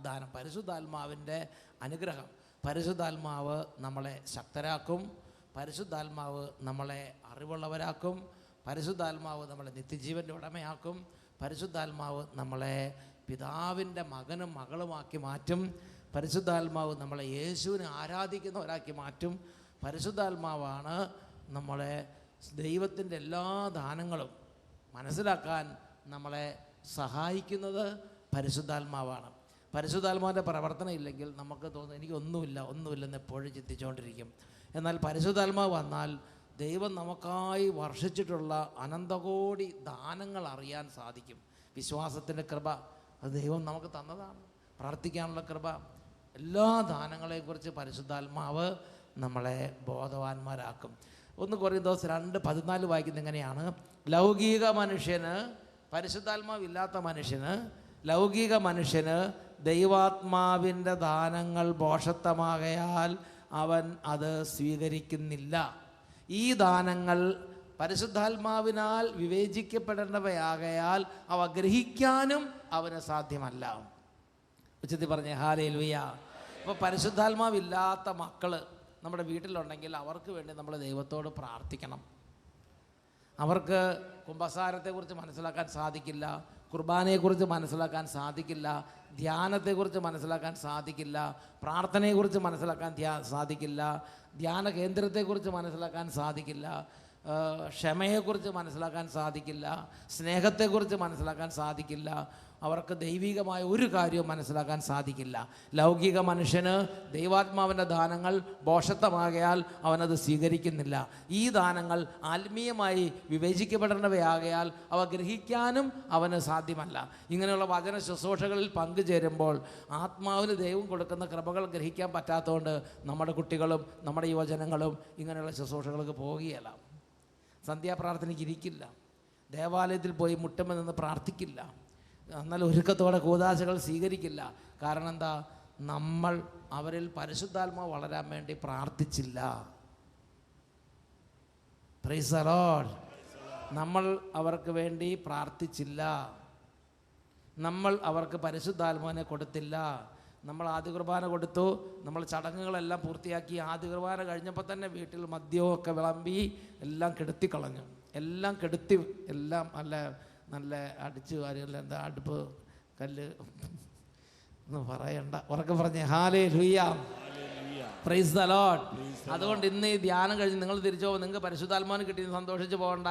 ദാനം, പരിശുദ്ധാത്മാവിൻ്റെ അനുഗ്രഹം. പരിശുദ്ധാത്മാവ് നമ്മളെ ശക്തരാക്കും, പരിശുദ്ധാത്മാവ് നമ്മളെ അറിവുള്ളവരാക്കും, പരിശുദ്ധാത്മാവ് നമ്മളെ നിത്യജീവൻ്റെ ഉടമയാക്കും, പരിശുദ്ധാത്മാവ് നമ്മളെ പിതാവിൻ്റെ മകനും മകളുമാക്കി മാറ്റും, പരിശുദ്ധാത്മാവ് നമ്മളെ യേശുവിനെ ആരാധിക്കുന്നവരാക്കി മാറ്റും. പരിശുദ്ധാത്മാവാണ് നമ്മളെ ദൈവത്തിൻ്റെ എല്ലാ ദാനങ്ങളും മനസ്സിലാക്കാൻ നമ്മളെ സഹായിക്കുന്നത്. പരിശുദ്ധാത്മാവാണ്. പരിശുദ്ധാത്മാവിൻ്റെ പ്രവർത്തനം ഇല്ലെങ്കിൽ നമുക്ക് തോന്നും ഒന്നുമില്ലെന്ന് എപ്പോഴും ചിന്തിച്ചുകൊണ്ടിരിക്കും. എന്നാൽ പരിശുദ്ധാത്മാവ് വന്നാൽ ദൈവം നമുക്കായി വർഷിച്ചിട്ടുള്ള അനന്തകോടി ദാനങ്ങൾ അറിയാൻ സാധിക്കും. വിശ്വാസത്തിൻ്റെ കൃപ അത് ദൈവം നമുക്ക് തന്നതാണ്. പ്രാർത്ഥിക്കാനുള്ള കൃപ, എല്ലാ ദാനങ്ങളെക്കുറിച്ച് പരിശുദ്ധാത്മാവ് നമ്മളെ ബോധവാന്മാരാക്കും. 1 കൊരിന്തോസ് 2:14 വായിക്കുന്നത് എങ്ങനെയാണ്? ലൗകിക മനുഷ്യന്, പരിശുദ്ധാത്മാവില്ലാത്ത മനുഷ്യന്, ലൗകിക മനുഷ്യന് ദൈവാത്മാവിൻ്റെ ദാനങ്ങൾ ഭോഷത്വമാകയാൽ അവൻ അത് സ്വീകരിക്കുന്നില്ല. ഈ ദാനങ്ങൾ പരിശുദ്ധാത്മാവിനാൽ വിവേചിക്കപ്പെടേണ്ടവയാകയാൽ അവ ഗ്രഹിക്കാനും അവന് സാധ്യമല്ല. ഉച്ചത്തിൽ പറഞ്ഞേ ഹല്ലേലൂയ. ഇപ്പോൾ പരിശുദ്ധാത്മാവില്ലാത്ത മക്കൾ നമ്മുടെ വീട്ടിലുണ്ടെങ്കിൽ അവർക്ക് വേണ്ടി നമ്മൾ ദൈവത്തോട് പ്രാർത്ഥിക്കണം. അവർക്ക് കുമ്പസാരത്തെക്കുറിച്ച് മനസ്സിലാക്കാൻ സാധിക്കില്ല, കുർബാനയെക്കുറിച്ച് മനസ്സിലാക്കാൻ സാധിക്കില്ല, ധ്യാനത്തെക്കുറിച്ച് മനസ്സിലാക്കാൻ സാധിക്കില്ല, പ്രാർത്ഥനയെക്കുറിച്ച് മനസ്സിലാക്കാൻ സാധിക്കില്ല, ധ്യാന കേന്ദ്രത്തെക്കുറിച്ച് മനസ്സിലാക്കാൻ സാധിക്കില്ല, ക്ഷമയെക്കുറിച്ച് മനസ്സിലാക്കാൻ സാധിക്കില്ല, സ്നേഹത്തെക്കുറിച്ച് മനസ്സിലാക്കാൻ സാധിക്കില്ല. അവർക്ക് ദൈവികമായ ഒരു കാര്യവും മനസ്സിലാക്കാൻ സാധിക്കില്ല. ലൗകിക മനുഷ്യന് ദൈവാത്മാവിൻ്റെ ദാനങ്ങൾ ഭോഷത്വമാകയാൽ അവനത് സ്വീകരിക്കുന്നില്ല. ഈ ദാനങ്ങൾ ആത്മീയമായി വിവേചിക്കപ്പെടേണ്ടവയാകയാൽ അവ ഗ്രഹിക്കാനും അവന് സാധ്യമല്ല. ഇങ്ങനെയുള്ള വചന ശുശ്രൂഷകളിൽ പങ്കുചേരുമ്പോൾ ആത്മാവിന് ദൈവം കൊടുക്കുന്ന കൃപകൾ ഗ്രഹിക്കാൻ പറ്റാത്തതുകൊണ്ട് നമ്മുടെ കുട്ടികളും നമ്മുടെ യുവജനങ്ങളും ഇങ്ങനെയുള്ള ശുശ്രൂഷകൾക്ക് പോകുകയില്ല. സന്ധ്യാപ്രാർത്ഥനയ്ക്ക് ഇരിക്കില്ല, ദേവാലയത്തിൽ പോയി മുട്ടുമ്പോൾ നിന്ന് പ്രാർത്ഥിക്കില്ല, എന്നാൽ ഒരുക്കത്തോടെ കൂദാശകൾ സ്വീകരിക്കില്ല. കാരണം എന്താ? നമ്മൾ അവരിൽ പരിശുദ്ധാത്മാവ് വളരാൻ വേണ്ടി പ്രാർത്ഥിച്ചില്ല. Price the Lord. നമ്മൾ അവർക്ക് വേണ്ടി പ്രാർത്ഥിച്ചില്ല, നമ്മൾ അവർക്ക് പരിശുദ്ധാത്മാവിനെ കൊടുത്തില്ല. നമ്മൾ ആദ്യ കുർബാന കൊടുത്തു, നമ്മൾ ചടങ്ങുകളെല്ലാം പൂർത്തിയാക്കി. ആദ്യ കുർബാന കഴിഞ്ഞപ്പോൾ തന്നെ വീട്ടിൽ മദ്യമൊക്കെ വിളമ്പി എല്ലാം കെടുത്തിക്കളഞ്ഞു. എല്ലാം കെടുത്തി, എല്ലാം നല്ല അടിച്ചു വാരിയല്ല, എന്താ അടുപ്പ് കല്ല് ഒന്നും പറയണ്ട, ഉറക്കെ പറഞ്ഞേ ഹല്ലേലൂയ, പ്രൈസ് ദി ലോർഡ്. അതുകൊണ്ട് ഇന്ന് ഈ ധ്യാനം കഴിഞ്ഞ് നിങ്ങൾ തിരിച്ചു പോകുമ്പോൾ നിങ്ങൾക്ക് പരിശുദ്ധാത്മാവിനെ കിട്ടി സന്തോഷിച്ച് പോകണ്ട.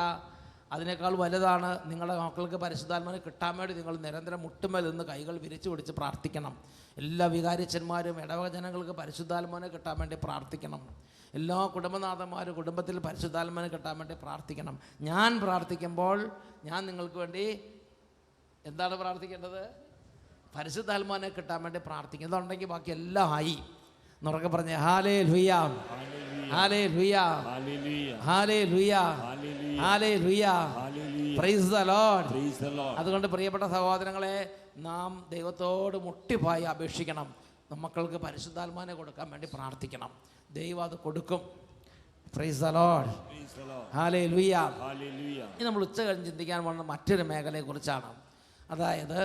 അതിനേക്കാൾ വലുതാണ് നിങ്ങളുടെ മക്കൾക്ക് പരിശുദ്ധാത്മാവിനെ കിട്ടാൻ വേണ്ടി നിങ്ങൾ നിരന്തരം മുട്ടുമേൽ നിന്ന് കൈകൾ വിരിച്ചു പിടിച്ച് പ്രാർത്ഥിക്കണം. എല്ലാ വികാരിച്ചന്മാരും ഇടവജനങ്ങൾക്ക് പരിശുദ്ധാത്മാവിനെ കിട്ടാൻ വേണ്ടി പ്രാർത്ഥിക്കണം. എല്ലാ കുടുംബനാഥന്മാരും കുടുംബത്തിൽ പരിശുദ്ധാത്മാവിനെ കിട്ടാൻ വേണ്ടി പ്രാർത്ഥിക്കണം. ഞാൻ പ്രാർത്ഥിക്കുമ്പോൾ ഞാൻ നിങ്ങൾക്ക് വേണ്ടി എന്താണ് പ്രാർത്ഥിക്കേണ്ടത്? പരിശുദ്ധാത്മാവിനെ കിട്ടാൻ വേണ്ടി പ്രാർത്ഥിക്കും. ഇതുണ്ടെങ്കിൽ ബാക്കി എല്ലാം ആയി. എന്നുറക്കെ പറഞ്ഞേ hallelujah, hallelujah, hallelujah, hallelujah, praise the Lord. അതുകൊണ്ട് പ്രിയപ്പെട്ട സഹോദരങ്ങളെ, നാം ദൈവത്തോട് മുട്ടിപ്പായി അപേക്ഷിക്കണം. മക്കൾക്ക് പരിശുദ്ധാത്മാവിനെ കൊടുക്കാൻ വേണ്ടി പ്രാർത്ഥിക്കണം. ദൈവം അത് കൊടുക്കും. Price the lord, hallelujah. ഇനി നമ്മൾ ഉച്ച കഴിഞ്ഞ് ചിന്തിക്കാൻ പോകുന്ന മറ്റൊരു മേഖലയെക്കുറിച്ചാണ്. അതായത്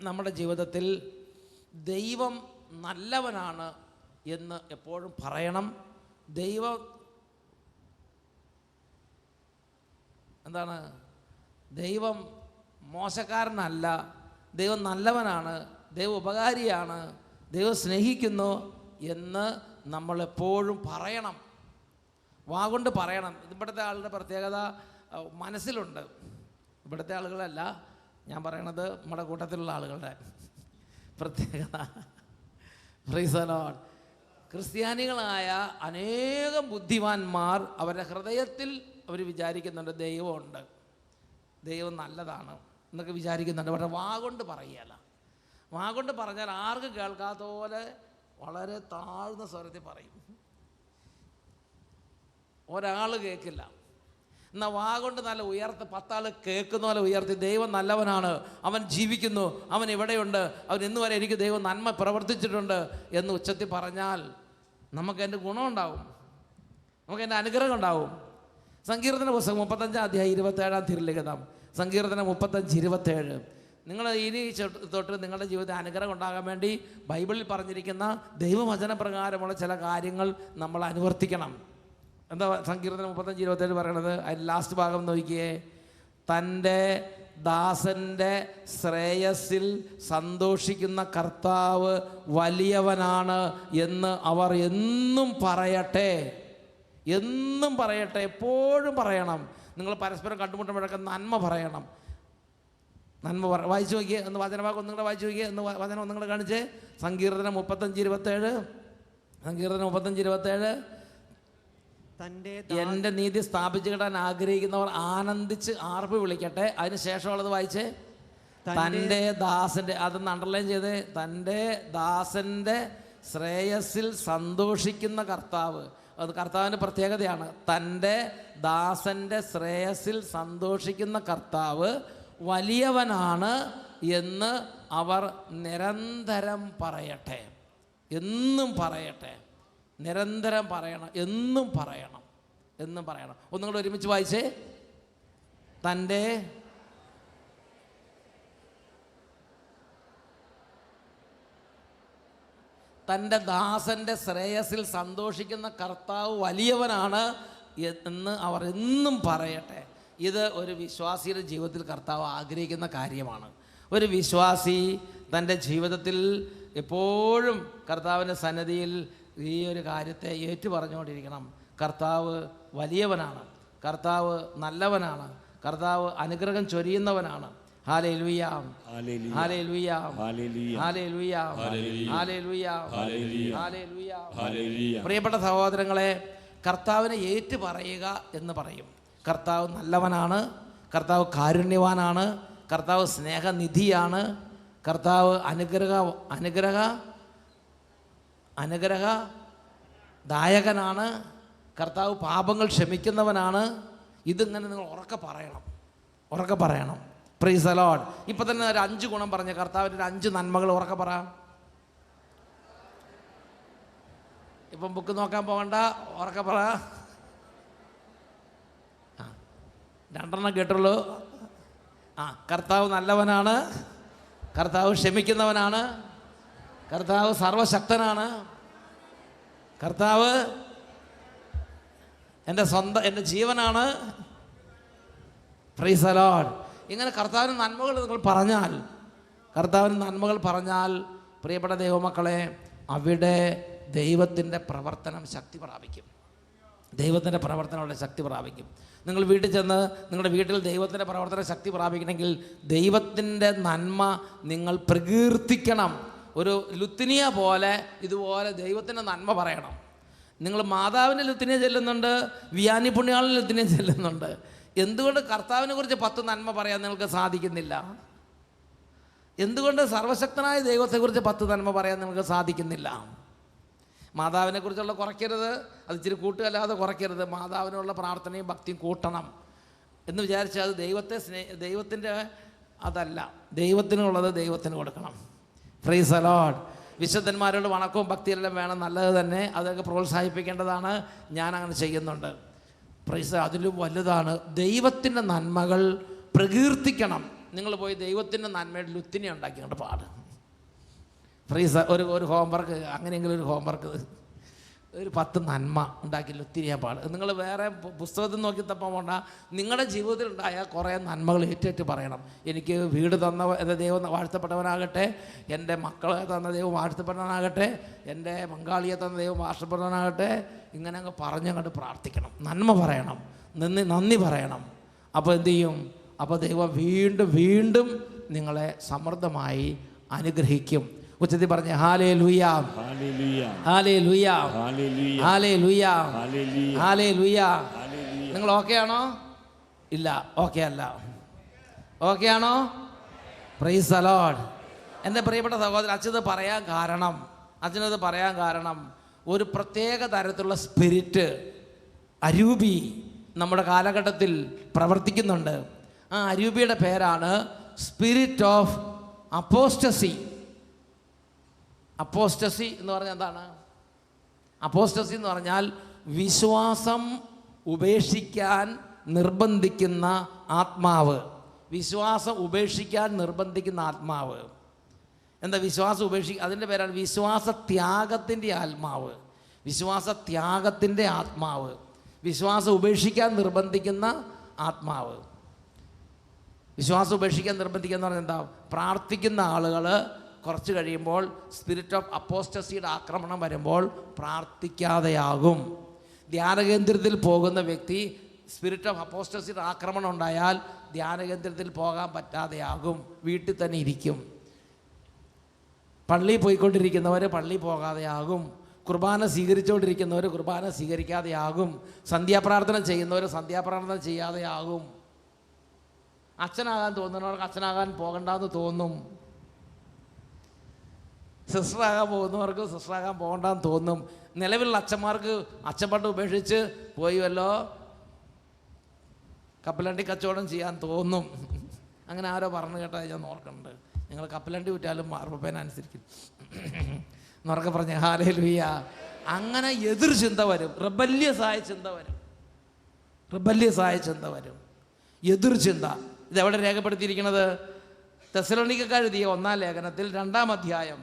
നമ്മുടെ ജീവിതത്തിൽ ദൈവം നല്ലവനാണ് എന്ന് എപ്പോഴും പറയണം. ദൈവം എന്താണ്? ദൈവം മോശക്കാരനല്ല, ദൈവം നല്ലവനാണ്, ദൈവം ഉപകാരിയാണ്, ദൈവം സ്നേഹിക്കുന്നു എന്ന് നമ്മളെപ്പോഴും പറയണം. വാഗൊണ്ട് പറയണം. ഇവിടുത്തെ ആളുടെ പ്രത്യേകത മനസ്സിലുണ്ട്. ഇവിടുത്തെ ആളുകളല്ല ഞാൻ പറയണത്, നമ്മുടെ കൂട്ടത്തിലുള്ള ആളുകളുടെ പ്രത്യേകത. Price the Lord. ക്രിസ്ത്യാനികളായ അനേകം ബുദ്ധിമാന്മാർ അവരുടെ ഹൃദയത്തിൽ അവർ വിചാരിക്കുന്നുണ്ട് ദൈവമുണ്ട്, ദൈവം നല്ലതാണ് എന്നൊക്കെ വിചാരിക്കുന്നുണ്ട്. പക്ഷേ വാഗൊണ്ട് പറയുകയല്ല. വാഗൊണ്ട് പറഞ്ഞാൽ ആർക്കും കേൾക്കാത്ത പോലെ വളരെ താഴ്ന്ന സ്വരത്തിൽ പറയും. ഒരാൾ കേൾക്കില്ല. എന്നാൽ വാഗൊണ്ട് നല്ല ഉയർത്തി 10 ആൾ കേൾക്കുന്ന പോലെ ഉയർത്തി ദൈവം നല്ലവനാണ്, അവൻ ജീവിക്കുന്നു, അവൻ ഇവിടെയുണ്ട്, അവൻ ഇന്ന് വരെ എനിക്ക് ദൈവം നന്മ പ്രവർത്തിച്ചിട്ടുണ്ട് എന്ന് ഉച്ചത്തിൽ പറഞ്ഞാൽ നമുക്ക് എൻ്റെ ഗുണമുണ്ടാവും, നമുക്ക് എൻ്റെ അനുഗ്രഹം ഉണ്ടാവും. സങ്കീർത്തന പുസ്തകം 35 അധ്യായം 27 തിരുലിഖിതം, സങ്കീർത്തനം 35:27. നിങ്ങൾ ഇനി തൊട്ട് നിങ്ങളുടെ ജീവിതത്തിൽ അനുഗ്രഹം ഉണ്ടാകാൻ വേണ്ടി ബൈബിളിൽ പറഞ്ഞിരിക്കുന്ന ദൈവവചന പ്രകാരമുള്ള ചില കാര്യങ്ങൾ നമ്മൾ അനുവർത്തിക്കണം. എന്താ സങ്കീർത്തനം 35:27 പറയണത്? അതിന് ലാസ്റ്റ് ഭാഗം നോക്കിയേ. തൻ്റെ ദാസൻ്റെ ശ്രേയസ്സിൽ സന്തോഷിക്കുന്ന കർത്താവ് വലിയവനാണ് എന്ന് അവർ എന്നും പറയട്ടെ. എന്നും പറയട്ടെ, എപ്പോഴും പറയണം. നിങ്ങൾ പരസ്പരം കണ്ടുമുട്ടുമ്പോഴൊക്കെ നന്മ പറയണം. നന്മ വായിച്ചു നോക്കിയേ. എന്ന് വചനഭാഗം ഒന്നുകൂടെ വായിച്ചു നോക്കിയേ. എന്ന് വചനം ഒന്നുകൂടെ കാണിച്ചേ. സങ്കീർത്തനം 35:27. സങ്കീർത്തനം 35:27. എൻ്റെ നീതി സ്ഥാപിച്ചു കിട്ടാൻ ആഗ്രഹിക്കുന്നവർ ആനന്ദിച്ച് ആർപ്പ് വിളിക്കട്ടെ. അതിന് ശേഷമുള്ളത് വായിച്ചേ. തൻ്റെ ദാസൻ്റെ, അതൊന്ന് അണ്ടർലൈൻ ചെയ്തേ. തൻ്റെ ദാസൻ്റെ ശ്രേയസ്സിൽ സന്തോഷിക്കുന്ന കർത്താവ്. അത് കർത്താവിൻ്റെ പ്രത്യേകതയാണ്. തൻ്റെ ദാസൻ്റെ ശ്രേയസ്സിൽ സന്തോഷിക്കുന്ന കർത്താവ് വലിയവനാണ് എന്ന് അവർ നിരന്തരം പറയട്ടെ. എന്നും പറയട്ടെ, നിരന്തരം പറയണം, എന്നും പറയണം, എന്നും പറയണം. ഒന്നും കൂടെ ഒരുമിച്ച് വായിച്ചേ. തൻ്റെ ദാസൻ്റെ ശ്രേയസ്സിൽ സന്തോഷിക്കുന്ന കർത്താവ് വലിയവനാണ് എന്ന് അവർ എന്നും പറയട്ടെ. ഇത് ഒരു വിശ്വാസിയുടെ ജീവിതത്തിൽ കർത്താവ് ആഗ്രഹിക്കുന്ന കാര്യമാണ്. ഒരു വിശ്വാസി തൻ്റെ ജീവിതത്തിൽ എപ്പോഴും കർത്താവിൻ്റെ സന്നിധിയിൽ ഈ ഒരു കാര്യത്തെ ഏറ്റു പറഞ്ഞുകൊണ്ടിരിക്കണം. കർത്താവ് വലിയവനാണ്, കർത്താവ് നല്ലവനാണ്, കർത്താവ് അനുഗ്രഹം ചൊരിയുന്നവനാണ്. ഹല്ലേലൂയ, ഹല്ലേലൂയ, ഹല്ലേലൂയ, ഹല്ലേലൂയ, ഹല്ലേലൂയ. പ്രിയപ്പെട്ട സഹോദരങ്ങളെ, കർത്താവിനെ ഏറ്റു പറയുക എന്ന് പറയും. കർത്താവ് നല്ലവനാണ്, കർത്താവ് കാരുണ്യവാനാണ്, കർത്താവ് സ്നേഹനിധിയാണ്, കർത്താവ് അനുഗ്രഹദായകനാണ്, കർത്താവ് പാപങ്ങൾ ക്ഷമിക്കുന്നവനാണ്. ഇതിങ്ങനെ നിങ്ങൾ ഉറക്കെ പറയണം. Price the Lord. ഇപ്പം തന്നെ ഒരു 5 ഗുണം പറഞ്ഞ കർത്താവിൻ്റെ 5 നന്മകൾ ഉറക്കെ പറ. ഇപ്പം ബുക്ക് നോക്കാൻ പോകണ്ട, ഉറക്കെ പറ. 2 കേട്ടുള്ളൂ. കർത്താവ് നല്ലവനാണ്, കർത്താവ് ക്ഷമിക്കുന്നവനാണ്, കർത്താവ് സർവശക്തനാണ്, കർത്താവ് എൻ്റെ ജീവനാണ്. Price the Lord. ഇങ്ങനെ കർത്താവിന് നന്മകൾ പറഞ്ഞാൽ പ്രിയപ്പെട്ട ദൈവമക്കളെ, അവിടെ ദൈവത്തിൻ്റെ പ്രവർത്തനം ശക്തി പ്രാപിക്കും. ദൈവത്തിൻ്റെ പ്രവർത്തനമുള്ള ശക്തി പ്രാപിക്കും. നിങ്ങൾ വീട്ടിൽ ചെന്ന് നിങ്ങളുടെ വീട്ടിൽ ദൈവത്തിൻ്റെ പ്രവർത്തന ശക്തി പ്രാപിക്കണമെങ്കിൽ ദൈവത്തിൻ്റെ നന്മ നിങ്ങൾ പ്രകീർത്തിക്കണം. ഒരു ലുത്തിനിയ പോലെ ഇതുപോലെ ദൈവത്തിൻ്റെ നന്മ പറയണം. നിങ്ങൾ മാതാവിൻ്റെ ലുത്തിനിയ ചെല്ലുന്നുണ്ട്, വിയാനി പുണ്യാളിൻ്റെ ലുത്തിനിയ ചെല്ലുന്നുണ്ട്. എന്തുകൊണ്ട് കർത്താവിനെ കുറിച്ച് 10 നന്മ പറയാൻ നിങ്ങൾക്ക് സാധിക്കുന്നില്ല? എന്തുകൊണ്ട് സർവശക്തനായ ദൈവത്തെക്കുറിച്ച് 10 നന്മ പറയാൻ നിങ്ങൾക്ക് സാധിക്കുന്നില്ല? മാതാവിനെക്കുറിച്ചുള്ള കുറയ്ക്കരുത്, അത് ഇച്ചിരി കൂട്ടുകല്ലാതെ കുറയ്ക്കരുത്. മാതാവിനുള്ള പ്രാർത്ഥനയും ഭക്തിയും കൂട്ടണം എന്ന് വിചാരിച്ചാൽ അത് ദൈവത്തിൻ്റെ അതല്ല. ദൈവത്തിനുള്ളത് ദൈവത്തിന് കൊടുക്കണം. Praise the Lord. വിശുദ്ധന്മാരോട് വണക്കവും ഭക്തിയെല്ലാം വേണം, നല്ലത് തന്നെ, അതൊക്കെ പ്രോത്സാഹിപ്പിക്കേണ്ടതാണ്. ഞാൻ അങ്ങനെ ചെയ്യുന്നുണ്ട്. പ്രൈസ്. അതിലും വലുതാണ് ദൈവത്തിൻ്റെ നന്മകൾ പ്രകീർത്തിക്കണം. നിങ്ങൾ പോയി ദൈവത്തിൻ്റെ നന്മയുടെ ലുത്തിനെ ഉണ്ടാക്കിക്കൊണ്ട് പാട്. ഫ്രീസ് ഒരു ഹോംവർക്ക്, അങ്ങനെയെങ്കിലും ഒരു ഹോംവർക്ക്, ഒരു 10 നന്മ ഉണ്ടാക്കി ലുത്തിരിയാൻ പാട്. നിങ്ങൾ വേറെ പുസ്തകത്തിൽ നോക്കി തപ്പാൻ പോണ്ട. നിങ്ങളുടെ ജീവിതത്തിൽ ഉണ്ടായ കുറേ നന്മകൾ ഏറ്റേറ്റ് പറയണം. എനിക്ക് വീട് തന്ന എൻ്റെ ദൈവം വാഴ്ത്തപ്പെട്ടവനാകട്ടെ, എൻ്റെ മക്കളെ തന്ന ദൈവം വാഴ്ത്തപ്പെട്ടവനാകട്ടെ, എൻ്റെ പങ്കാളിയെ തന്ന ദൈവം വാഴ്ത്തപ്പെട്ടവനാകട്ടെ. ഇങ്ങനെ അങ്ങ് പറഞ്ഞങ്ങോട്ട് പ്രാർത്ഥിക്കണം, നന്മ പറയണം, നന്ദി പറയണം. അപ്പോൾ എന്തു ചെയ്യും? അപ്പോൾ ദൈവം വീണ്ടും വീണ്ടും നിങ്ങളെ സമൃദ്ധമായി അനുഗ്രഹിക്കും. ഉച്ചത്തിൽ പറഞ്ഞ ഹല്ലേലൂയ, ഹല്ലേലൂയ, ഹല്ലേലൂയ, ഹല്ലേലൂയ. നിങ്ങൾ ഓക്കെ ആണോ? ഇല്ല, ഓക്കെ അല്ല. ഓക്കെ ആണോ? Price the Lord. എൻ്റെ പ്രിയപ്പെട്ട സഹോദരൻ, അച്ഛനത് പറയാൻ കാരണം ഒരു പ്രത്യേക തരത്തിലുള്ള സ്പിരിറ്റ്, അരൂപി നമ്മുടെ കാലഘട്ടത്തിൽ പ്രവർത്തിക്കുന്നുണ്ട്. ആ അരൂപിയുടെ പേരാണ് സ്പിരിറ്റ് ഓഫ് അപ്പോസ്റ്റസി. അപ്പോസ്റ്റസി എന്ന് പറഞ്ഞാൽ എന്താണ്? അപ്പോസ്റ്റസി എന്ന് പറഞ്ഞാൽ വിശ്വാസം ഉപേക്ഷിക്കാൻ നിർബന്ധിക്കുന്ന ആത്മാവ്, വിശ്വാസം ഉപേക്ഷിക്കാൻ നിർബന്ധിക്കുന്ന ആത്മാവ്. എന്താ വിശ്വാസം അതിൻ്റെ പേരാണ് വിശ്വാസത്യാഗത്തിൻ്റെ ആത്മാവ്. വിശ്വാസത്യാഗത്തിൻ്റെ ആത്മാവ്, വിശ്വാസം ഉപേക്ഷിക്കാൻ നിർബന്ധിക്കുന്ന ആത്മാവ്. വിശ്വാസം ഉപേക്ഷിക്കാൻ നിർബന്ധിക്കുക പറഞ്ഞാൽ എന്താ? പ്രാർത്ഥിക്കുന്ന ആളുകൾ കുറച്ച് കഴിയുമ്പോൾ സ്പിരിറ്റ് ഓഫ് അപ്പോസ്റ്റസിയുടെ ആക്രമണം വരുമ്പോൾ പ്രാർത്ഥിക്കാതെയാകും. ധ്യാനകേന്ദ്രത്തിൽ പോകുന്ന വ്യക്തി സ്പിരിറ്റ് ഓഫ് അപ്പോസ്റ്റസിയുടെ ആക്രമണം ഉണ്ടായാൽ ധ്യാനകേന്ദ്രത്തിൽ പോകാൻ പറ്റാതെയാകും, വീട്ടിൽ തന്നെ ഇരിക്കും. പള്ളിയിൽ പോയിക്കൊണ്ടിരിക്കുന്നവർ പള്ളി പോകാതെയാകും, കുർബാന സ്വീകരിച്ചുകൊണ്ടിരിക്കുന്നവർ കുർബാന സ്വീകരിക്കാതെയാകും, സന്ധ്യാപ്രാർത്ഥന ചെയ്യുന്നവർ സന്ധ്യാപ്രാർത്ഥന ചെയ്യാതെയാകും. അച്ഛനാകാൻ തോന്നുന്നവർക്ക് അച്ഛനാകാൻ പോകണ്ടെന്ന് തോന്നും. സിസ്റ്ററാകാൻ പോകുന്നവർക്ക് സിസ്റ്ററാകാൻ പോകണ്ടെന്ന് തോന്നും. നിലവിലുള്ള അച്ഛന്മാർക്ക് അച്ഛൻ പണ്ട് ഉപേക്ഷിച്ച് പോയി വല്ലോ കപ്പലണ്ടി കച്ചവടം ചെയ്യാൻ തോന്നും. അങ്ങനെ ആരോ പറഞ്ഞു കേട്ടാൽ ഞാൻ ഓർക്കുന്നുണ്ട്. നിങ്ങൾ കപ്പലണ്ടി വിറ്റാലും മാർപ്പേനനുസരിക്കും എന്നൊക്കെ പറഞ്ഞ ഹല്ലേലൂയ. അങ്ങനെ എതിർ ചിന്ത വരും, റിബല്യസായ ചിന്ത വരും, റിബല്യസായ ചിന്ത വരും, എതിർ ചിന്ത. ഇതെവിടെ രേഖപ്പെടുത്തിയിരിക്കുന്നത്? തെസ്സലോനിക്കക്കാർ എഴുതിയ 1-ാം ലേഖനത്തിൽ 2-ാം അധ്യായം.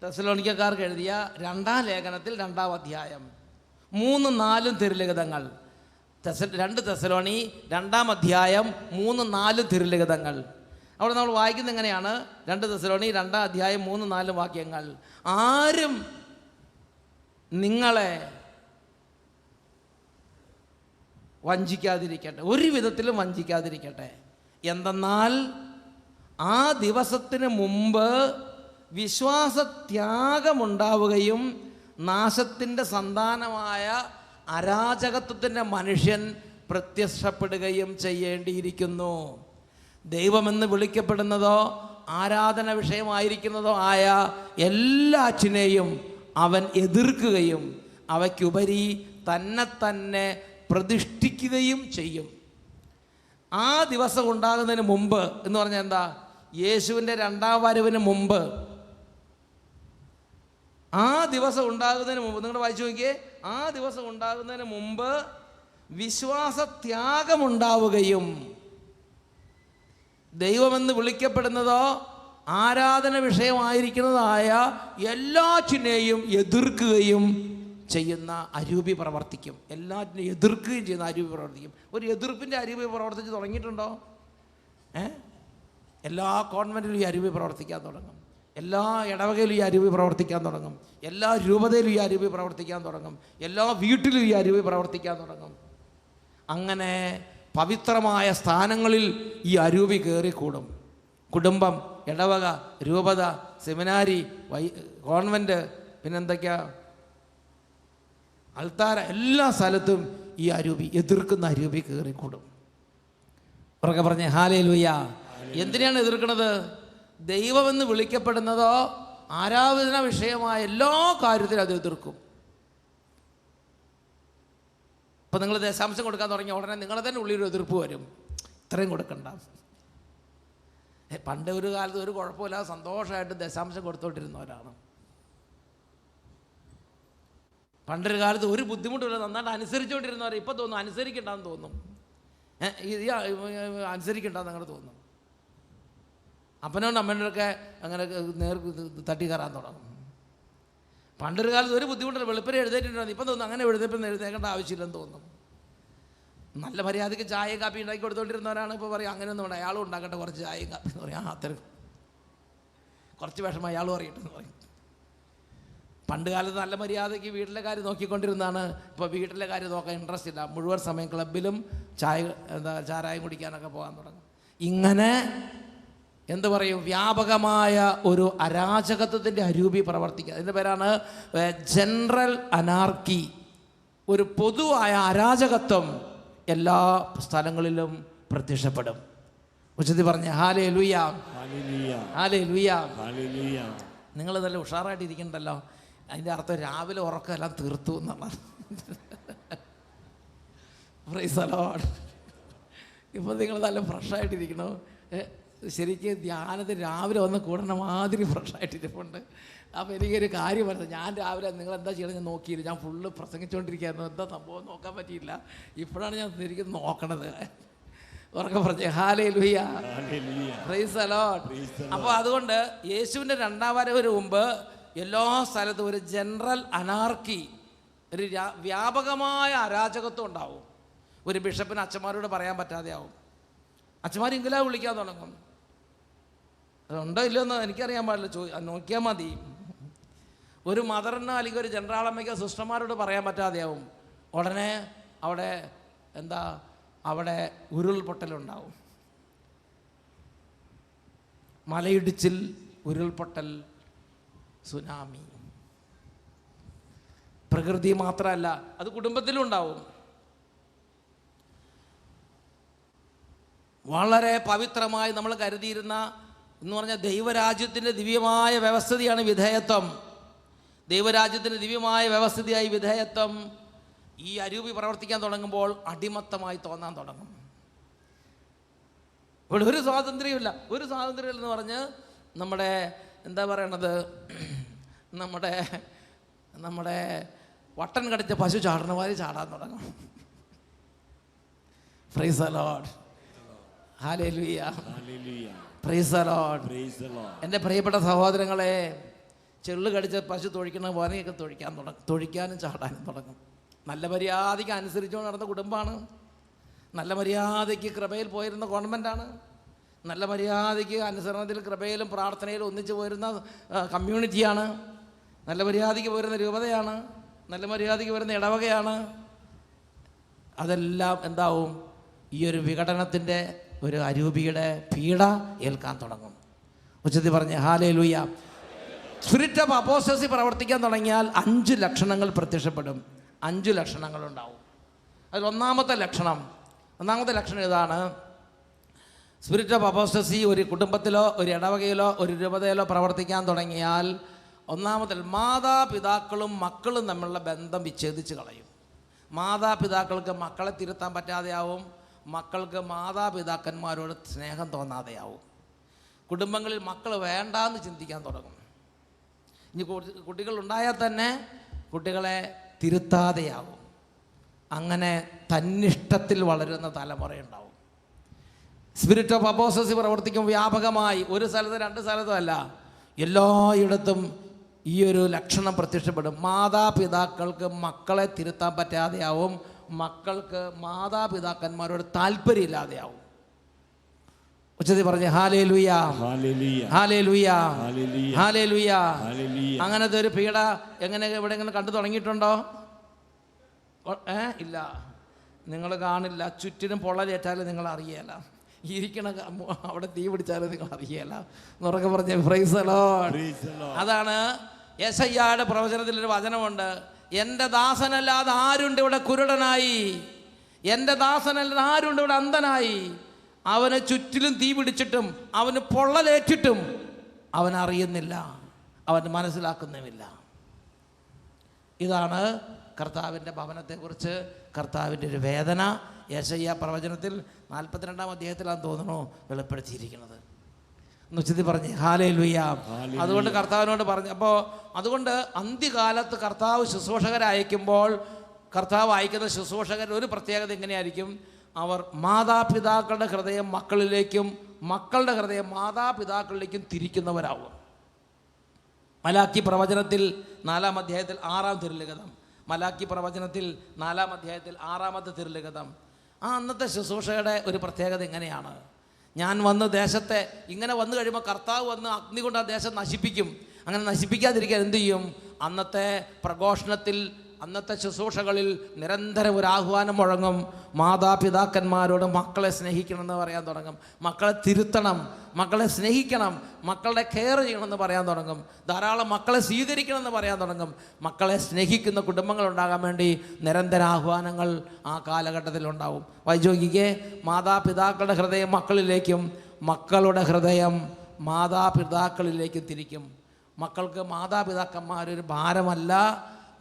തെസ്സലോനിക്കക്കാർക്ക് എഴുതിയ 2-ാം ലേഖനത്തിൽ 2-ാം അധ്യായം 3-4 തിരുലിഖിതങ്ങൾ. 2 തെസ്സലോനി 2-ാം അധ്യായം 3-4 തിരുലിഖിതങ്ങൾ. അവിടെ നമ്മൾ വായിക്കുന്നത് എങ്ങനെയാണ്? 2 തെസ്സലോനി 2-ാം അധ്യായം 3-4 വാക്യങ്ങൾ. ആരും നിങ്ങളെ വഞ്ചിക്കാതിരിക്കട്ടെ, ഒരു വിധത്തിലും വഞ്ചിക്കാതിരിക്കട്ടെ. എന്തെന്നാൽ ആ ദിവസത്തിന് മുമ്പ് വിശ്വാസത്യാഗമുണ്ടാവുകയും നാശത്തിൻ്റെ സന്താനമായ അരാജകത്വത്തിൻ്റെ മനുഷ്യൻ പ്രത്യക്ഷപ്പെടുകയും ചെയ്യേണ്ടിയിരിക്കുന്നു. ദൈവമെന്ന് വിളിക്കപ്പെടുന്നതോ ആരാധന വിഷയമായിരിക്കുന്നതോ ആയ എല്ലാറ്റിനെയും അവൻ എതിർക്കുകയും അവയ്ക്കുപരി തന്നെ പ്രതിഷ്ഠിക്കുകയും ചെയ്യും. ആ ദിവസം ഉണ്ടാകുന്നതിന് മുമ്പ് എന്ന് പറഞ്ഞാൽ എന്താ? യേശുവിൻ്റെ 2-ാം വരവിന് മുമ്പ്. ആ ദിവസം ഉണ്ടാകുന്നതിന് മുമ്പ് നിങ്ങൾ വായിച്ചു നോക്കിയേ. ആ ദിവസം ഉണ്ടാകുന്നതിന് മുമ്പ് വിശ്വാസത്യാഗമുണ്ടാവുകയും ദൈവമെന്ന് വിളിക്കപ്പെടുന്നതോ ആരാധന വിഷയമായിരിക്കുന്നതായ എല്ലാറ്റിനെയും എതിർക്കുകയും ചെയ്യുന്ന അരൂപി പ്രവർത്തിക്കും. എല്ലാറ്റിനെയും എതിർക്കുകയും ചെയ്യുന്ന അരൂപി പ്രവർത്തിക്കും. ഒരു എതിർപ്പിൻ്റെ അരൂപി പ്രവർത്തിച്ച് തുടങ്ങിയിട്ടുണ്ടോ? എല്ലാ കോൺവെൻറ്റിലും ഈ അരൂപി പ്രവർത്തിക്കാൻ തുടങ്ങും, എല്ലാ ഇടവകയിലും ഈ അരൂപി പ്രവർത്തിക്കാൻ തുടങ്ങും, എല്ലാ രൂപതയിലും ഈ അരൂപി പ്രവർത്തിക്കാൻ തുടങ്ങും, എല്ലാ വീട്ടിലും ഈ അരൂപി പ്രവർത്തിക്കാൻ തുടങ്ങും. അങ്ങനെ പവിത്രമായ സ്ഥാനങ്ങളിൽ ഈ അരൂപി കയറിക്കൂടും. കുടുംബം, ഇടവക, രൂപത, സെമിനാരി, കോൺവെൻറ്റ്, പിന്നെന്തൊക്കെയാ, അൾത്താര, എല്ലാ സ്ഥലത്തും ഈ അരൂപി, എതിർക്കുന്ന അരൂപി കയറിക്കൂടും. ഉറക്കെ പറഞ്ഞേ ഹല്ലേലൂയ. എന്തിനാണ് എതിർക്കുന്നത്? ദൈവമെന്ന് വിളിക്കപ്പെടുന്നതോ ആരാധന വിഷയമായ എല്ലാ കാര്യത്തിലും അത് എതിർക്കും. ഇപ്പം നിങ്ങൾ ദശാംശം കൊടുക്കാൻ തുടങ്ങിയ ഉടനെ നിങ്ങളെ തന്നെ ഉള്ളിലൊരു എതിർപ്പ് വരും, ഇത്രയും കൊടുക്കണ്ട. പണ്ട് ഒരു കാലത്ത് ഒരു കുഴപ്പമില്ലാതെ സന്തോഷമായിട്ട് ദശാംശം കൊടുത്തോണ്ടിരുന്നവരാണ്. പണ്ടൊരു കാലത്ത് ഒരു ബുദ്ധിമുട്ടില്ല, നന്നായിട്ട് അനുസരിച്ചുകൊണ്ടിരുന്നവർ ഇപ്പം തോന്നും അനുസരിക്കണ്ടെന്ന് തോന്നും, അനുസരിക്കണ്ടെന്ന് അങ്ങനെ തോന്നും. അപ്പനോണ്ട് അമ്മേനൊക്കെ അങ്ങനെ തട്ടി കയറാൻ തുടങ്ങും. പണ്ടൊരു കാലത്ത് ഒരു ബുദ്ധിമുട്ടില്ല, വെളുപ്പിനെ എഴുന്നേറ്റിട്ടുണ്ടായിരുന്നു, ഇപ്പം തോന്നുന്നു അങ്ങനെ എഴുന്നേൽക്കേണ്ട ആവശ്യമില്ലെന്ന് തോന്നും. നല്ല മര്യാദയ്ക്ക് ചായയും കാപ്പി ഉണ്ടാക്കി കൊടുത്തോണ്ടിരുന്നവരാണ് ഇപ്പോൾ പറയും അങ്ങനെയൊന്നും വേണ്ട, അയാളും ഉണ്ടാക്കട്ടെ കുറച്ച് ചായയും കാപ്പി എന്ന് പറയും. അത്രയും കുറച്ച് വിഷമം അയാളും അറിയട്ടെന്ന് പറയും. പണ്ട് കാലത്ത് നല്ല മര്യാദയ്ക്ക് വീട്ടിലെ കാര്യം നോക്കിക്കൊണ്ടിരുന്നതാണ്. ഇപ്പോൾ വീട്ടിലെ കാര്യം നോക്കാൻ ഇൻട്രസ്റ്റ് ഇല്ല, മുഴുവൻ സമയം ക്ലബിലും ചാരായം കുടിക്കാനൊക്കെ പോകാൻ തുടങ്ങും. ഇങ്ങനെ എന്ത് പറയും, വ്യാപകമായ ഒരു അരാജകത്വത്തിൻ്റെ അരൂപി പ്രവർത്തിക്കുക. അതിൻ്റെ പേരാണ് ജനറൽ അനാർക്കി. ഒരു പൊതുവായ അരാജകത്വം എല്ലാ സ്ഥലങ്ങളിലും പ്രത്യക്ഷപ്പെടും. ഉച്ചത്തിൽ പറഞ്ഞ ഹല്ലേലൂയ, ഹല്ലേലൂയ. നിങ്ങൾ നല്ല ഉഷാറായിട്ട് ഇരിക്കണ്ടല്ലോ. അതിൻ്റെ അർത്ഥം രാവിലെ ഉറക്കമെല്ലാം തീർത്തു എന്നുള്ളതാണ്. Price the Lord. ഇപ്പം നിങ്ങൾ നല്ല ഫ്രഷായിട്ടിരിക്കണോ? ശരിക്കും ധ്യാനത്തിൽ രാവിലെ വന്ന് കൂടണ മാതിരി ഫ്രഷായിട്ടിരിപ്പുണ്ട്. അപ്പോൾ എനിക്കൊരു കാര്യം പറഞ്ഞത്, ഞാൻ രാവിലെ നിങ്ങളെന്താ ചെയ്യണം ഞാൻ നോക്കിയില്ല, ഞാൻ ഫുള്ള് പ്രസംഗിച്ചുകൊണ്ടിരിക്കുകയായിരുന്നു, എന്താ സംഭവം നോക്കാൻ പറ്റിയില്ല. ഇപ്പോഴാണ് ഞാൻ ശരിക്കും നോക്കണത്. ഉറക്കെ പറഞ്ഞേ ഹല്ലേലൂയ, പ്രൈസ് ദി ലോർഡ്. അപ്പോൾ അതുകൊണ്ട് യേശുവിൻ്റെ രണ്ടാം വരവിന് മുമ്പ് എല്ലാ സ്ഥലത്തും ഒരു ജനറൽ അനാർക്കി, ഒരു വ്യാപകമായ അരാജകത്വം ഉണ്ടാവും. ഒരു ബിഷപ്പിന് അച്ഛന്മാരോട് പറയാൻ പറ്റാതെ ആവും. അച്ഛന്മാർ ഇംഗ്ലാവ് വിളിക്കാൻ തുടങ്ങും. അതുണ്ടോ ഇല്ലയോ എന്ന് എനിക്കറിയാൻ പാടില്ല, നോക്കിയാൽ മതി. ഒരു മദറിനോ അല്ലെങ്കിൽ ഒരു ജനറാളമ്മയ്ക്കോ സിസ്റ്റർമാരോട് പറയാൻ പറ്റാതെയാവും. ഉടനെ അവിടെ ഉരുൾപൊട്ടലുണ്ടാവും. മലയിടിച്ചിൽ, ഉരുൾപൊട്ടൽ, സുനാമി. പ്രകൃതി മാത്രമല്ല, അത് കുടുംബത്തിലും ഉണ്ടാവും. വളരെ പവിത്രമായി നമ്മൾ കരുതിയിരുന്ന എന്ന് പറഞ്ഞാൽ ദൈവരാജ്യത്തിൻ്റെ ദിവ്യമായ വ്യവസ്ഥിതിയാണ് വിധേയത്വം. ദൈവരാജ്യത്തിൻ്റെ ദിവ്യമായ വ്യവസ്ഥിതിയായി വിധേയത്വം ഈ അരൂപി പ്രവർത്തിക്കാൻ തുടങ്ങുമ്പോൾ അടിമത്തമായി തോന്നാൻ തുടങ്ങും. ഇവിടെ ഒരു സ്വാതന്ത്ര്യമില്ല. ഒരു സ്വാതന്ത്ര്യം എന്ന് പറഞ്ഞ് നമ്മുടെ എന്താ പറയണത്, നമ്മുടെ വട്ടൻ കടിച്ച പശു ചാടുന്ന മാതിരി ചാടാൻ തുടങ്ങും. Price the lord, hallelujah, praise the Lord. എൻ്റെ പ്രിയപ്പെട്ട സഹോദരങ്ങളെ, ചെള്ളു കടിച്ച പശു തൊഴിക്കുന്ന പോലെയൊക്കെ തൊഴിക്കാനും ചാടാനും തുടങ്ങും. നല്ല മര്യാദയ്ക്ക് അനുസരിച്ചുകൊണ്ട് നടന്ന കുടുംബമാണ്. നല്ല മര്യാദയ്ക്ക് കൃപയിൽ പോയിരുന്ന ഗവൺമെൻറ്റാണ്. നല്ല മര്യാദയ്ക്ക് അനുസരണത്തിൽ കൃപയിലും പ്രാർത്ഥനയിലും ഒന്നിച്ചു പോരുന്ന കമ്മ്യൂണിറ്റിയാണ്. നല്ല മര്യാദയ്ക്ക് പോരുന്ന രൂപതയാണ്. നല്ല മര്യാദയ്ക്ക് വരുന്ന ഇടവകയാണ്. അതെല്ലാം എന്താവും? ഈ ഒരു വിഘടനത്തിൻ്റെ ഒരു അരൂപിയുടെ പീഡ ഏൽക്കാൻ തുടങ്ങും. ഉച്ചത്തിൽ പറഞ്ഞ് ഹല്ലേലൂയ. സ്പിരിറ്റ് ഓഫ് അപ്പോസ്റ്റസി പ്രവർത്തിക്കാൻ തുടങ്ങിയാൽ 5 ലക്ഷണങ്ങൾ പ്രത്യക്ഷപ്പെടും. 5 ലക്ഷണങ്ങളുണ്ടാവും. അതിൽ ഒന്നാമത്തെ ലക്ഷണം ഇതാണ്. സ്പിരിറ്റ് ഓഫ് അപ്പോസ്റ്റസി ഒരു കുടുംബത്തിലോ ഒരു ഇടവകയിലോ ഒരു രൂപതയിലോ പ്രവർത്തിക്കാൻ തുടങ്ങിയാൽ ഒന്നാമത്തിൽ മാതാപിതാക്കളും മക്കളും തമ്മിലുള്ള ബന്ധം വിച്ഛേദിച്ച് കളയും. മാതാപിതാക്കൾക്ക് മക്കളെ തിരുത്താൻ പറ്റാതെയാവും. മക്കൾക്ക് മാതാപിതാക്കന്മാരോട് സ്നേഹം തോന്നാതെയാവും. കുടുംബങ്ങളിൽ മക്കൾ വേണ്ടാന്ന് ചിന്തിക്കാൻ തുടങ്ങും. ഇനി കുട്ടികളുണ്ടായാൽ തന്നെ കുട്ടികളെ തിരുത്താതെയാവും. അങ്ങനെ തന്നിഷ്ടത്തിൽ വളരുന്ന തലമുറയുണ്ടാവും. സ്പിരിറ്റ് ഓഫ് അപ്പോസ്റ്റസി പ്രവർത്തിക്കും വ്യാപകമായി. ഒരു സ്ഥലത്ത് 2 സ്ഥലത്തും അല്ല, എല്ലായിടത്തും ഈ ഒരു ലക്ഷണം പ്രത്യക്ഷപ്പെടും. മാതാപിതാക്കൾക്ക് മക്കളെ തിരുത്താൻ പറ്റാതെയാവും. മക്കൾക്ക് മാതാപിതാക്കന്മാരോട് താല്പര്യമില്ലാതെയാവും. ഉച്ചത്തിൽ പറഞ്ഞ് ഹല്ലേലൂയ, ഹല്ലേലൂയ, ഹല്ലേലൂയ. അങ്ങനത്തെ ഒരു പീഡ എങ്ങനെ കണ്ടു തുടങ്ങിയിട്ടുണ്ടോ? ഇല്ല, നിങ്ങൾ കാണില്ല. ചുറ്റിനും പൊള്ളലേറ്റാലും നിങ്ങൾ അറിയല, ഇരിക്കണ അവിടെ തീ പിടിച്ചാലും നിങ്ങൾ അറിയല. എന്നുറക്കെ പറഞ്ഞ പ്രൈസ് ദി ലോർഡ്. അതാണ് യെശയ്യായുടെ പ്രവചനത്തിലൊരു വചനമുണ്ട്. എൻ്റെ ദാസനല്ലാതെ ആരുണ്ട് ഇവിടെ കുരുടനായി, എൻ്റെ ദാസനല്ലാതെ ആരുണ്ട് ഇവിടെ അന്ധനായി. അവന് ചുറ്റിലും തീ പിടിച്ചിട്ടും അവന് പൊള്ളലേറ്റിട്ടും അവൻ അറിയുന്നില്ല, അവൻ മനസ്സിലാക്കുന്നുമില്ല. ഇതാണ് കർത്താവിൻ്റെ ഭവനത്തെക്കുറിച്ച് കർത്താവിൻ്റെ ഒരു വേദന യെശയ്യാ പ്രവചനത്തിൽ 42-ാം അധ്യായത്തിലാണെന്ന് തോന്നുന്നു വെളിപ്പെടുത്തിയിരിക്കുന്നത്. ഉച്ചത്തിൽ പറഞ്ഞ് ഹല്ലേലൂയ. അതുകൊണ്ട് കർത്താവിനോട് പറഞ്ഞു. അപ്പോൾ അതുകൊണ്ട് അന്ത്യകാലത്ത് കർത്താവ് ശുശ്രൂഷകരെ അയക്കുമ്പോൾ കർത്താവ് അയക്കുന്ന ശുശ്രൂഷകർ ഒരു പ്രത്യേകത എങ്ങനെയായിരിക്കും? അവർ മാതാപിതാക്കളുടെ ഹൃദയം മക്കളിലേക്കും മക്കളുടെ ഹൃദയം മാതാപിതാക്കളിലേക്കും തിരിക്കുന്നവരാവും. മലാക്കി പ്രവചനത്തിൽ 4-ാം അധ്യായത്തിൽ 6-ാം തിരുലിഖിതം, മലാക്കി പ്രവചനത്തിൽ 4-ാം അധ്യായത്തിൽ 6-ാമത്തെ തിരുലിഖിതം. അന്നത്തെ ശുശ്രൂഷയുടെ ഒരു പ്രത്യേകത എങ്ങനെയാണ്? ഞാൻ വന്ന് ദേശത്തെ ഇങ്ങനെ വന്നു കഴിയുമ്പോൾ കർത്താവ് വന്ന് അഗ്നി കൊണ്ട് ആ ദേശം നശിപ്പിക്കും. അങ്ങനെ നശിപ്പിക്കാതിരിക്കാൻ എന്തു ചെയ്യും? അന്നത്തെ പ്രഘോഷണത്തിൽ, അന്നത്തെ ശുശ്രൂഷകളിൽ നിരന്തരം ഒരു ആഹ്വാനം മുഴങ്ങും. മാതാപിതാക്കന്മാരോട് മക്കളെ സ്നേഹിക്കണമെന്ന് പറയാൻ തുടങ്ങും. മക്കളെ തിരുത്തണം, മക്കളെ സ്നേഹിക്കണം, മക്കളുടെ കെയർ ചെയ്യണമെന്ന് പറയാൻ തുടങ്ങും. ധാരാളം മക്കളെ സ്വീകരിക്കണമെന്ന് പറയാൻ തുടങ്ങും. മക്കളെ സ്നേഹിക്കുന്ന കുടുംബങ്ങളുണ്ടാകാൻ വേണ്ടി നിരന്തര ആഹ്വാനങ്ങൾ ആ കാലഘട്ടത്തിലുണ്ടാവും. വൈജോഗിക്ക് മാതാപിതാക്കളുടെ ഹൃദയം മക്കളിലേക്കും മക്കളുടെ ഹൃദയം മാതാപിതാക്കളിലേക്കും തിരിക്കും. മക്കൾക്ക് മാതാപിതാക്കന്മാരൊരു ഭാരമല്ല,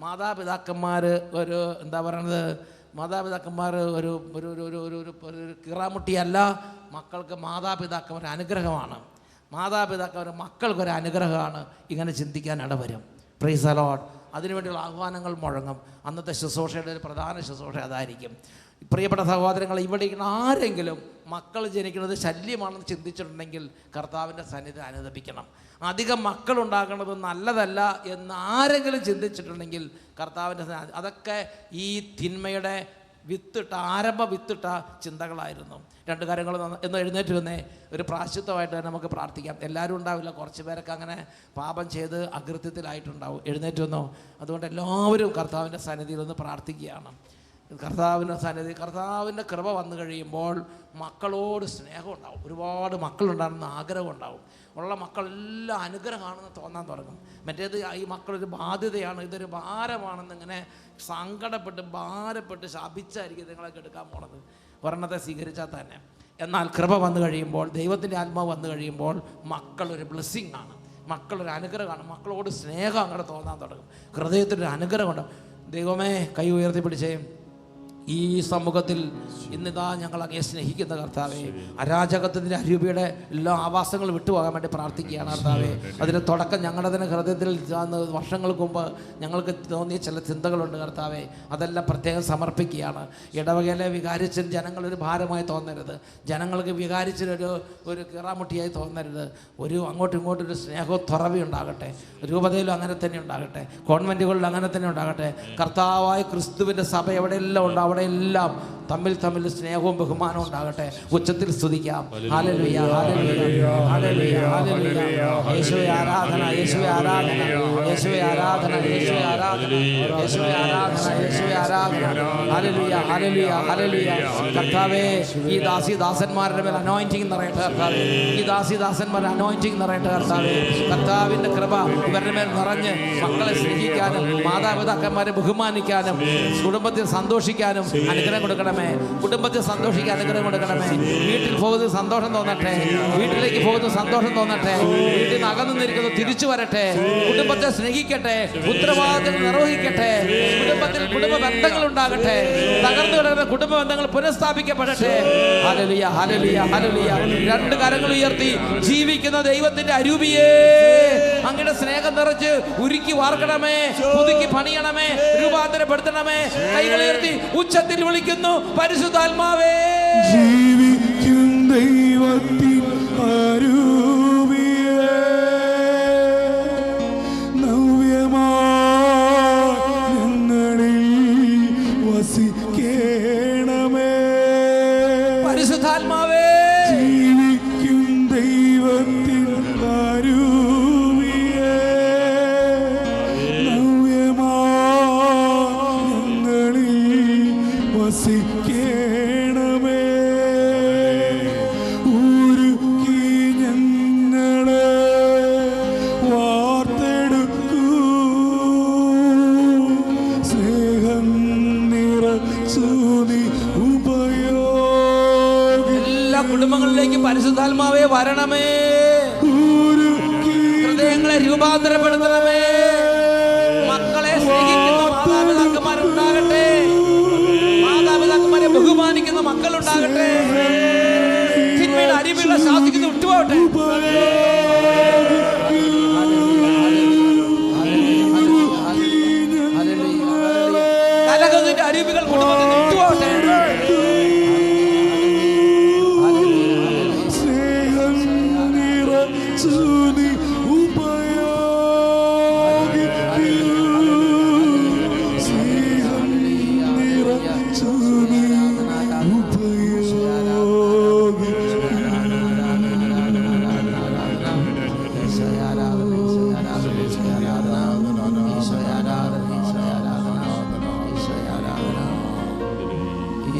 മാതാപിതാക്കന്മാർ ഒരു എന്താ പറയണത്, മാതാപിതാക്കന്മാർ ഒരു ഒരു ഒരു ഒരു ഒരു കിറാമുട്ടിയല്ല, മക്കൾക്ക് മാതാപിതാക്കന്മാർ അനുഗ്രഹമാണ്. മാതാപിതാക്കന്മാർ മക്കൾക്കൊരു അനുഗ്രഹമാണ്. ഇങ്ങനെ ചിന്തിക്കാൻ ഇടവരും. Price the Lord. അതിനുവേണ്ടിയുള്ള ആഹ്വാനങ്ങൾ മുഴങ്ങും. അന്നത്തെ ശുശ്രൂഷയുടെ ഒരു പ്രധാന ശുശ്രൂഷ അതായിരിക്കും. പ്രിയപ്പെട്ട സഹോദരങ്ങൾ, ഇവിടെ ആരെങ്കിലും മക്കൾ ജനിക്കുന്നത് ശല്യമാണെന്ന് ചിന്തിച്ചിട്ടുണ്ടെങ്കിൽ കർത്താവിൻ്റെ സന്നിധി അനുദപിക്കണം. അധികം മക്കളുണ്ടാക്കുന്നത് നല്ലതല്ല എന്ന് ആരെങ്കിലും ചിന്തിച്ചിട്ടുണ്ടെങ്കിൽ കർത്താവിൻ്റെ സന്നിധി, അതൊക്കെ ഈ തിന്മയുടെ ആരംഭ വിത്തിട്ട ചിന്തകളായിരുന്നു. രണ്ട് കാര്യങ്ങൾ എന്ന് എഴുന്നേറ്റ് വന്നേ. ഒരു പ്രായശ്ചിത്തമായിട്ട് തന്നെ നമുക്ക് പ്രാർത്ഥിക്കാം. എല്ലാവരും ഉണ്ടാവില്ല, കുറച്ച് പേരൊക്കെ അങ്ങനെ പാപം ചെയ്ത് അകൃത്യത്തിലായിട്ടുണ്ടാവും. എഴുന്നേറ്റ് വന്നോ. അതുകൊണ്ട് എല്ലാവരും കർത്താവിൻ്റെ സന്നിധിയിൽ ഒന്ന് പ്രാർത്ഥിക്കുകയാണ്. കർത്താവിൻ്റെ കൃപ വന്നു കഴിയുമ്പോൾ മക്കളോട് സ്നേഹം ഉണ്ടാവും. ഒരുപാട് മക്കളുണ്ടാകുന്ന ആഗ്രഹം ഉണ്ടാവും. ഉള്ള മക്കളെല്ലാം അനുഗ്രഹമാണെന്ന് തോന്നാൻ തുടങ്ങും. മറ്റേത് ഈ മക്കളൊരു ബാധ്യതയാണ്, ഇതൊരു ഭാരമാണെന്ന് ഇങ്ങനെ സങ്കടപ്പെട്ട് ഭാരപ്പെട്ട് ശപിച്ചായിരിക്കും നിങ്ങളൊക്കെ എടുക്കാൻ പോണത്, ഒരെണ്ണത്തെ സ്വീകരിച്ചാൽ തന്നെ. എന്നാൽ കൃപ വന്നു കഴിയുമ്പോൾ, ദൈവത്തിൻ്റെ ആത്മാവ് വന്നു കഴിയുമ്പോൾ മക്കളൊരു ബ്ലെസ്സിങ് ആണ്, മക്കളൊരു അനുഗ്രഹമാണ്. മക്കളോട് സ്നേഹം അങ്ങനെ തോന്നാൻ തുടങ്ങും. ഹൃദയത്തിലൊരു അനുഗ്രഹമുണ്ട്. ദൈവമേ, കൈ ഉയർത്തിപ്പിടിച്ചേ. ഈ സമൂഹത്തിൽ ഇന്നിതാ ഞങ്ങൾ അങ്ങേ സ്നേഹിക്കുന്ന കർത്താവേ, അരാജകത്തിൻ്റെ അരൂപിയുടെ എല്ലാ ആവാസങ്ങളും വിട്ടുപോകാൻ വേണ്ടി പ്രാർത്ഥിക്കുകയാണ് കർത്താവേ. അതിന് തുടക്കം ഞങ്ങളുടെ തന്നെ ഹൃദയത്തിൽ വർഷങ്ങൾക്ക് മുമ്പ് ഞങ്ങൾക്ക് തോന്നിയ ചില ചിന്തകളുണ്ട് കർത്താവേ, അതെല്ലാം പ്രത്യേകം സമർപ്പിക്കുകയാണ്. ഇടവകയിലെ വികാരിച്ചൻ ജനങ്ങളൊരു ഭാരമായി തോന്നരുത്, ജനങ്ങൾക്ക് വികാരിച്ചൊരു ഒരു കിറാമുട്ടിയായി തോന്നരുത്. ഒരു അങ്ങോട്ടും ഇങ്ങോട്ടും ഒരു സ്നേഹവും തുറവി ഉണ്ടാകട്ടെ. രൂപതയിലും അങ്ങനെ തന്നെ ഉണ്ടാകട്ടെ, കോൺവെൻറ്റുകളിലും അങ്ങനെ തന്നെ ഉണ്ടാകട്ടെ. കർത്താവായ ക്രിസ്തുവിൻ്റെ സഭ എവിടെയെല്ലാം ഉണ്ടാവും, അവിടെയെല്ലാം തമ്മിൽ സ്നേഹവും ബഹുമാനവും ഉണ്ടാകട്ടെ. ഉച്ചത്തിൽ സ്തുതിക്കാം. Hallelujah, hallelujah, hallelujah, hallelujah. യേശുവേ ആരാധന, യേശുവേ ആരാധന, യേശുവേ ആരാധന, യേശുവേ ആരാധന, യേശുവേ ആരാധന, യേശുവേ ആരാധന. Hallelujah, hallelujah, hallelujah. കർത്താവേ, ഈ ദാസന്മാരുടെ മേൽ അനോയിന്റിംഗ് നിറയട്ടെ കർത്താവേ. ഈ ദാസന്മാരുടെ അനോയിന്റിംഗ് നിറയട്ടെ കർത്താവേ. കർത്താവിൻ്റെ കൃപ ഇവരുടെ മേൽ നിറഞ്ഞ് മക്കളെ സ്നേഹിക്കാനും മാതാപിതാക്കന്മാരെ ബഹുമാനിക്കാനും കുടുംബത്തിൽ സന്തോഷിക്കാനും അനുഗ്രഹം കൊടുക്കണമേ. കുടുംബത്തിൽ സന്തോഷിക്കാൻ അനുഗ്രഹം കൊടുക്കണമേ. വീട്ടിൽ പോകുന്നത് സന്തോഷം തോന്നട്ടെ, വീട്ടിലേക്ക് പോകുന്നത് സന്തോഷം തോന്നട്ടെ. വീട്ടിൽ നിന്ന് അകന്നു നിൽക്കുന്നത് തിരിച്ചു വരട്ടെ. കുടുംബത്തെ സ്നേഹിക്കട്ടെ, ഉത്തരവാദിത്തം നിർവഹിക്കട്ടെ. കുടുംബത്തിൽ കുടുംബ ബന്ധങ്ങൾ ഉണ്ടാകട്ടെ. തകർന്നു കിടക്കുന്ന കുടുംബ ബന്ധങ്ങൾ പുനഃസ്ഥാപിക്കപ്പെടട്ടെ. Hallelujah, hallelujah, hallelujah. രണ്ട് കരങ്ങൾ ഉയർത്തി ജീവിക്കുന്ന ദൈവത്തിന്റെ അരൂപിയേ, അങ്ങയുടെ സ്നേഹം നിറച്ച് ഉരുക്കി വാർക്കണമേ, പുതുക്കി പണിയണമേ, രൂപാന്തരപ്പെടുത്തണമേ. കൈകളുയർത്തി ഉച്ചത്തിൽ വിളിക്കുന്നു, പരിശുദ്ധാത്മാവേ. ജീവിക്കും ദൈവത്തിൻ അരൂപിയേ, നവ്യമായി ഞങ്ങളിൽ വസിക്കണമേ. പരിശുദ്ധാത്മാവേ, ജീവിക്കും ദൈവത്തിൻ അരൂപിയേ, നവ്യമായി ഞങ്ങളിൽ വസിക്കണമേ. ഉരുക്കി ഞങ്ങളെ വാർത്തെടുക്കൂ, സ്നേഹം നിറച്ചു നീ ഉപയോഗി. എല്ലാ കുടുംബങ്ങളിലേക്കും പരിശുദ്ധാത്മാവേ വരണമേ. ഹൃദയങ്ങളെ രൂപാന്തരപ്പെടുത്തണമേ. മക്കളെ സ്നേഹിക്കുന്ന മാതാപിതാക്കന്മാരുണ്ടാകട്ടെ, മാതാപിതാക്കന്മാരെ ബഹുമാനിക്കുന്ന മക്കളുണ്ടാകട്ടെ. തിന്മയുടെ അരിവിലുള്ള ശാസിക്കുന്ന വിട്ടുപോകട്ടെ. കലഹത്തിന്റെ അരിവുകൾ കുടുംബത്തിൽ വിട്ടുപോകട്ടെ. സ്നേഹം നിറച്ചു നീ ഉപയോഗിക്കൂ, സ്നേഹം നിറച്ചു നീ ഉപയോഗിക്കൂ.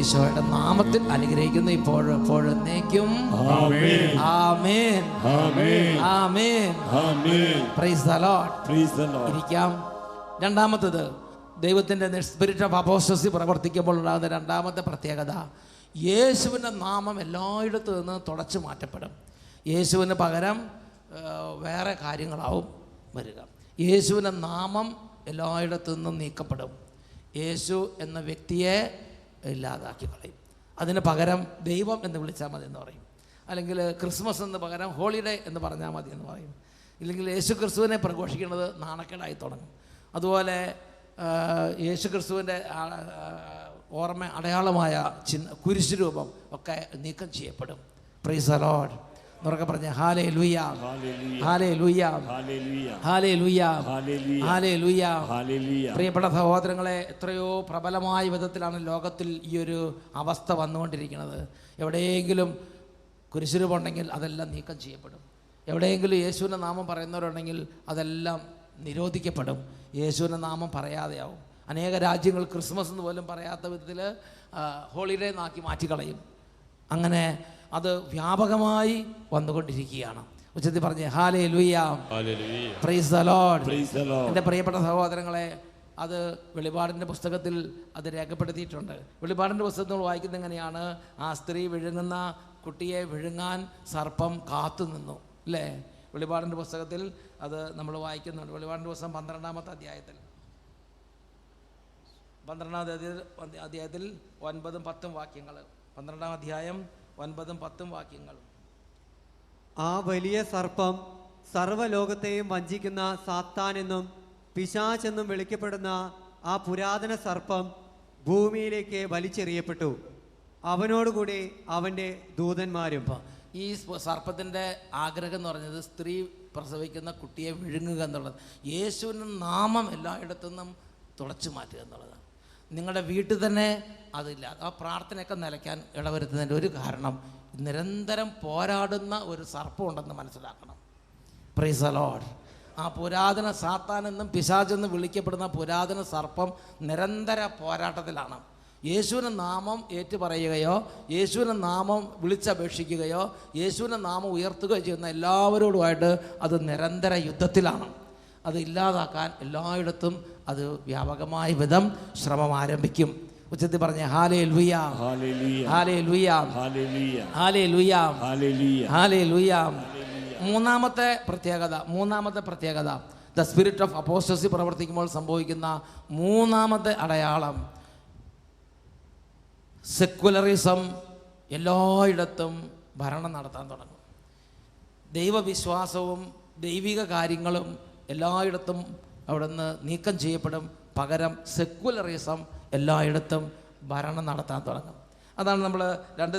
ഈശോയുടെ നാമത്തിൽ അനുഗ്രഹിക്കുന്നു ഇപ്പോഴും എപ്പോഴും എന്നേക്കും. ആമേൻ, ആമേൻ, ആമേൻ, ആമേൻ. ആമേൻ. Praise the Lord. Praise the Lord. ഇരിക്കാം. രണ്ടാമത്തത്, ദൈവത്തിൻ്റെ സ്പിരിറ്റ് ഓഫ് അപ്പോസ്റ്റസി പ്രവർത്തിക്കുമ്പോൾ ഉണ്ടാകുന്ന രണ്ടാമത്തെ പ്രത്യേകത, യേശുവിൻ്റെ നാമം എല്ലായിടത്തു നിന്ന് തുടച്ചു മാറ്റപ്പെടും. യേശുവിന് പകരം വേറെ കാര്യങ്ങളാവും വരിക. യേശുവിൻ്റെ നാമം എല്ലായിടത്തു നിന്നും നീക്കപ്പെടും. യേശു എന്ന വ്യക്തിയെ ഇല്ലാതാക്കി കളയും. അതിന് പകരം ദൈവം എന്ന് വിളിച്ചാൽ മതി എന്ന് പറയും. അല്ലെങ്കിൽ ക്രിസ്മസ് എന്ന് പകരം ഹോളിഡേ എന്ന് പറഞ്ഞാൽ മതി എന്ന് പറയും. ഇല്ലെങ്കിൽ യേശു ക്രിസ്തുവിനെ പ്രഘോഷിക്കുന്നത് നാണക്കേടായി തുടങ്ങും. അതുപോലെ യേശു ക്രിസ്തുവിൻ്റെ ഓർമ്മ അടയാളമായ കുരിശ് രൂപം ഒക്കെ നീക്കം ചെയ്യപ്പെടും. Price the Lord. എന്നൊക്കെ പറഞ്ഞ ഹല്ലേലൂയ, ഹല്ലേലൂയ, ഹല്ലേലൂയ, ഹല്ലേലൂയ. പ്രിയപ്പെട്ട സഹോദരങ്ങളെ, എത്രയോ പ്രബലമായ വിധത്തിലാണ് ലോകത്തിൽ ഈ ഒരു അവസ്ഥ വന്നുകൊണ്ടിരിക്കുന്നത്. എവിടെയെങ്കിലും കുരിശുരൂപം ഉണ്ടെങ്കിൽ അതെല്ലാം നീക്കം ചെയ്യപ്പെടും. എവിടെയെങ്കിലും യേശുവിൻ്റെ നാമം പറയുന്നവരുണ്ടെങ്കിൽ അതെല്ലാം നിരോധിക്കപ്പെടും. യേശുവിൻ്റെ നാമം പറയാതെയാവും. അനേക രാജ്യങ്ങൾ ക്രിസ്മസ് എന്ന് പോലും പറയാത്ത വിധത്തിൽ ഹോളിഡേ നാക്കി മാറ്റിക്കളയും. അങ്ങനെ അത് വ്യാപകമായി വന്നുകൊണ്ടിരിക്കുകയാണ്. ഉച്ചത്തിൽ പറഞ്ഞേ ഹല്ലേലൂയ, പ്രൈസ് ദി ലോർഡ്. എൻ്റെ പ്രിയപ്പെട്ട സഹോദരങ്ങളെ, അത് വെളിപാടിൻ്റെ പുസ്തകത്തിൽ അത് രേഖപ്പെടുത്തിയിട്ടുണ്ട്. വെളിപാടിൻ്റെ പുസ്തകത്തിൽ വായിക്കുന്നത് എങ്ങനെയാണ്? ആ സ്ത്രീ വിഴുങ്ങുന്ന കുട്ടിയെ വിഴുങ്ങാൻ സർപ്പം കാത്തു നിന്നു, അല്ലേ? വെളിപാടിൻ്റെ പുസ്തകത്തിൽ അത് നമ്മൾ വായിക്കുന്നുണ്ട്. വെളിപാടിൻ്റെ പുസ്തകം 12-ാമത്തെ അധ്യായത്തിൽ 9-10 വാക്യങ്ങൾ. 12-ാം അധ്യായം 9-10 വാക്യങ്ങൾ. ആ വലിയ സർപ്പം സർവ്വലോകത്തെയും വഞ്ചിക്കുന്ന സാത്താൻ എന്നും പിശാചെന്നും വിളിക്കപ്പെടുന്ന ആ പുരാതന സർപ്പം ഭൂമിയിലേക്ക് വലിച്ചെറിയപ്പെട്ടു. അവനോടുകൂടി അവൻ്റെ ദൂതന്മാരും. ഈ സർപ്പത്തിൻ്റെ ആഗ്രഹം എന്ന് പറഞ്ഞത് സ്ത്രീ പ്രസവിക്കുന്ന കുട്ടിയെ വിഴുങ്ങുക എന്നുള്ളത്. യേശുവിൻ്റെ നാമം എല്ലായിടത്തുനിന്നും തുടച്ചു മാറ്റുക എന്നുള്ളതാണ്. നിങ്ങളുടെ വീട്ടിൽ തന്നെ അതില്ല. ആ പ്രാർത്ഥനയൊക്കെ നിലയ്ക്കാൻ ഇടവരുത്തുന്നതിൻ്റെ ഒരു കാരണം നിരന്തരം പോരാടുന്ന ഒരു സർപ്പം ഉണ്ടെന്ന് മനസ്സിലാക്കണം. Price the Lord. ആ പുരാതന സാത്താനെന്നും പിശാചെന്നും വിളിക്കപ്പെടുന്ന പുരാതന സർപ്പം നിരന്തര പോരാട്ടത്തിലാണ്. യേശുവിൻ്റെ നാമം ഏറ്റുപറയുകയോ യേശുവിൻ്റെ നാമം വിളിച്ചപേക്ഷിക്കുകയോ യേശുവിൻ്റെ നാമം ഉയർത്തുകയോ ചെയ്യുന്ന എല്ലാവരോടുമായിട്ട് അത് നിരന്തര യുദ്ധത്തിലാണ്. അത് ഇല്ലാതാക്കാൻ എല്ലായിടത്തും അത് വ്യാപകമായ വിധം ശ്രമം ആരംഭിക്കും. ഉച്ചത്തിൽ പറഞ്ഞ ഹല്ലേലൂയ, ഹല്ലേലൂയ, ഹല്ലേലൂയ, ഹല്ലേലൂയ. മൂന്നാമത്തെ പ്രത്യേകത ദ സ്പിരിറ്റ് ഓഫ് അപ്പോസ്റ്റസി പ്രവർത്തിക്കുമ്പോൾ സംഭവിക്കുന്ന മൂന്നാമത്തെ അടയാളം, സെക്കുലറിസം എല്ലായിടത്തും ഭരണം നടത്താൻ തുടങ്ങും. ദൈവവിശ്വാസവും ദൈവിക കാര്യങ്ങളും എല്ലായിടത്തും അവിടുന്ന് നീക്കം ചെയ്യപ്പെടും. പകരം സെക്കുലറിസം എല്ലായിടത്തും ഭരണം നടത്താൻ തുടങ്ങും. അതാണ് നമ്മൾ 2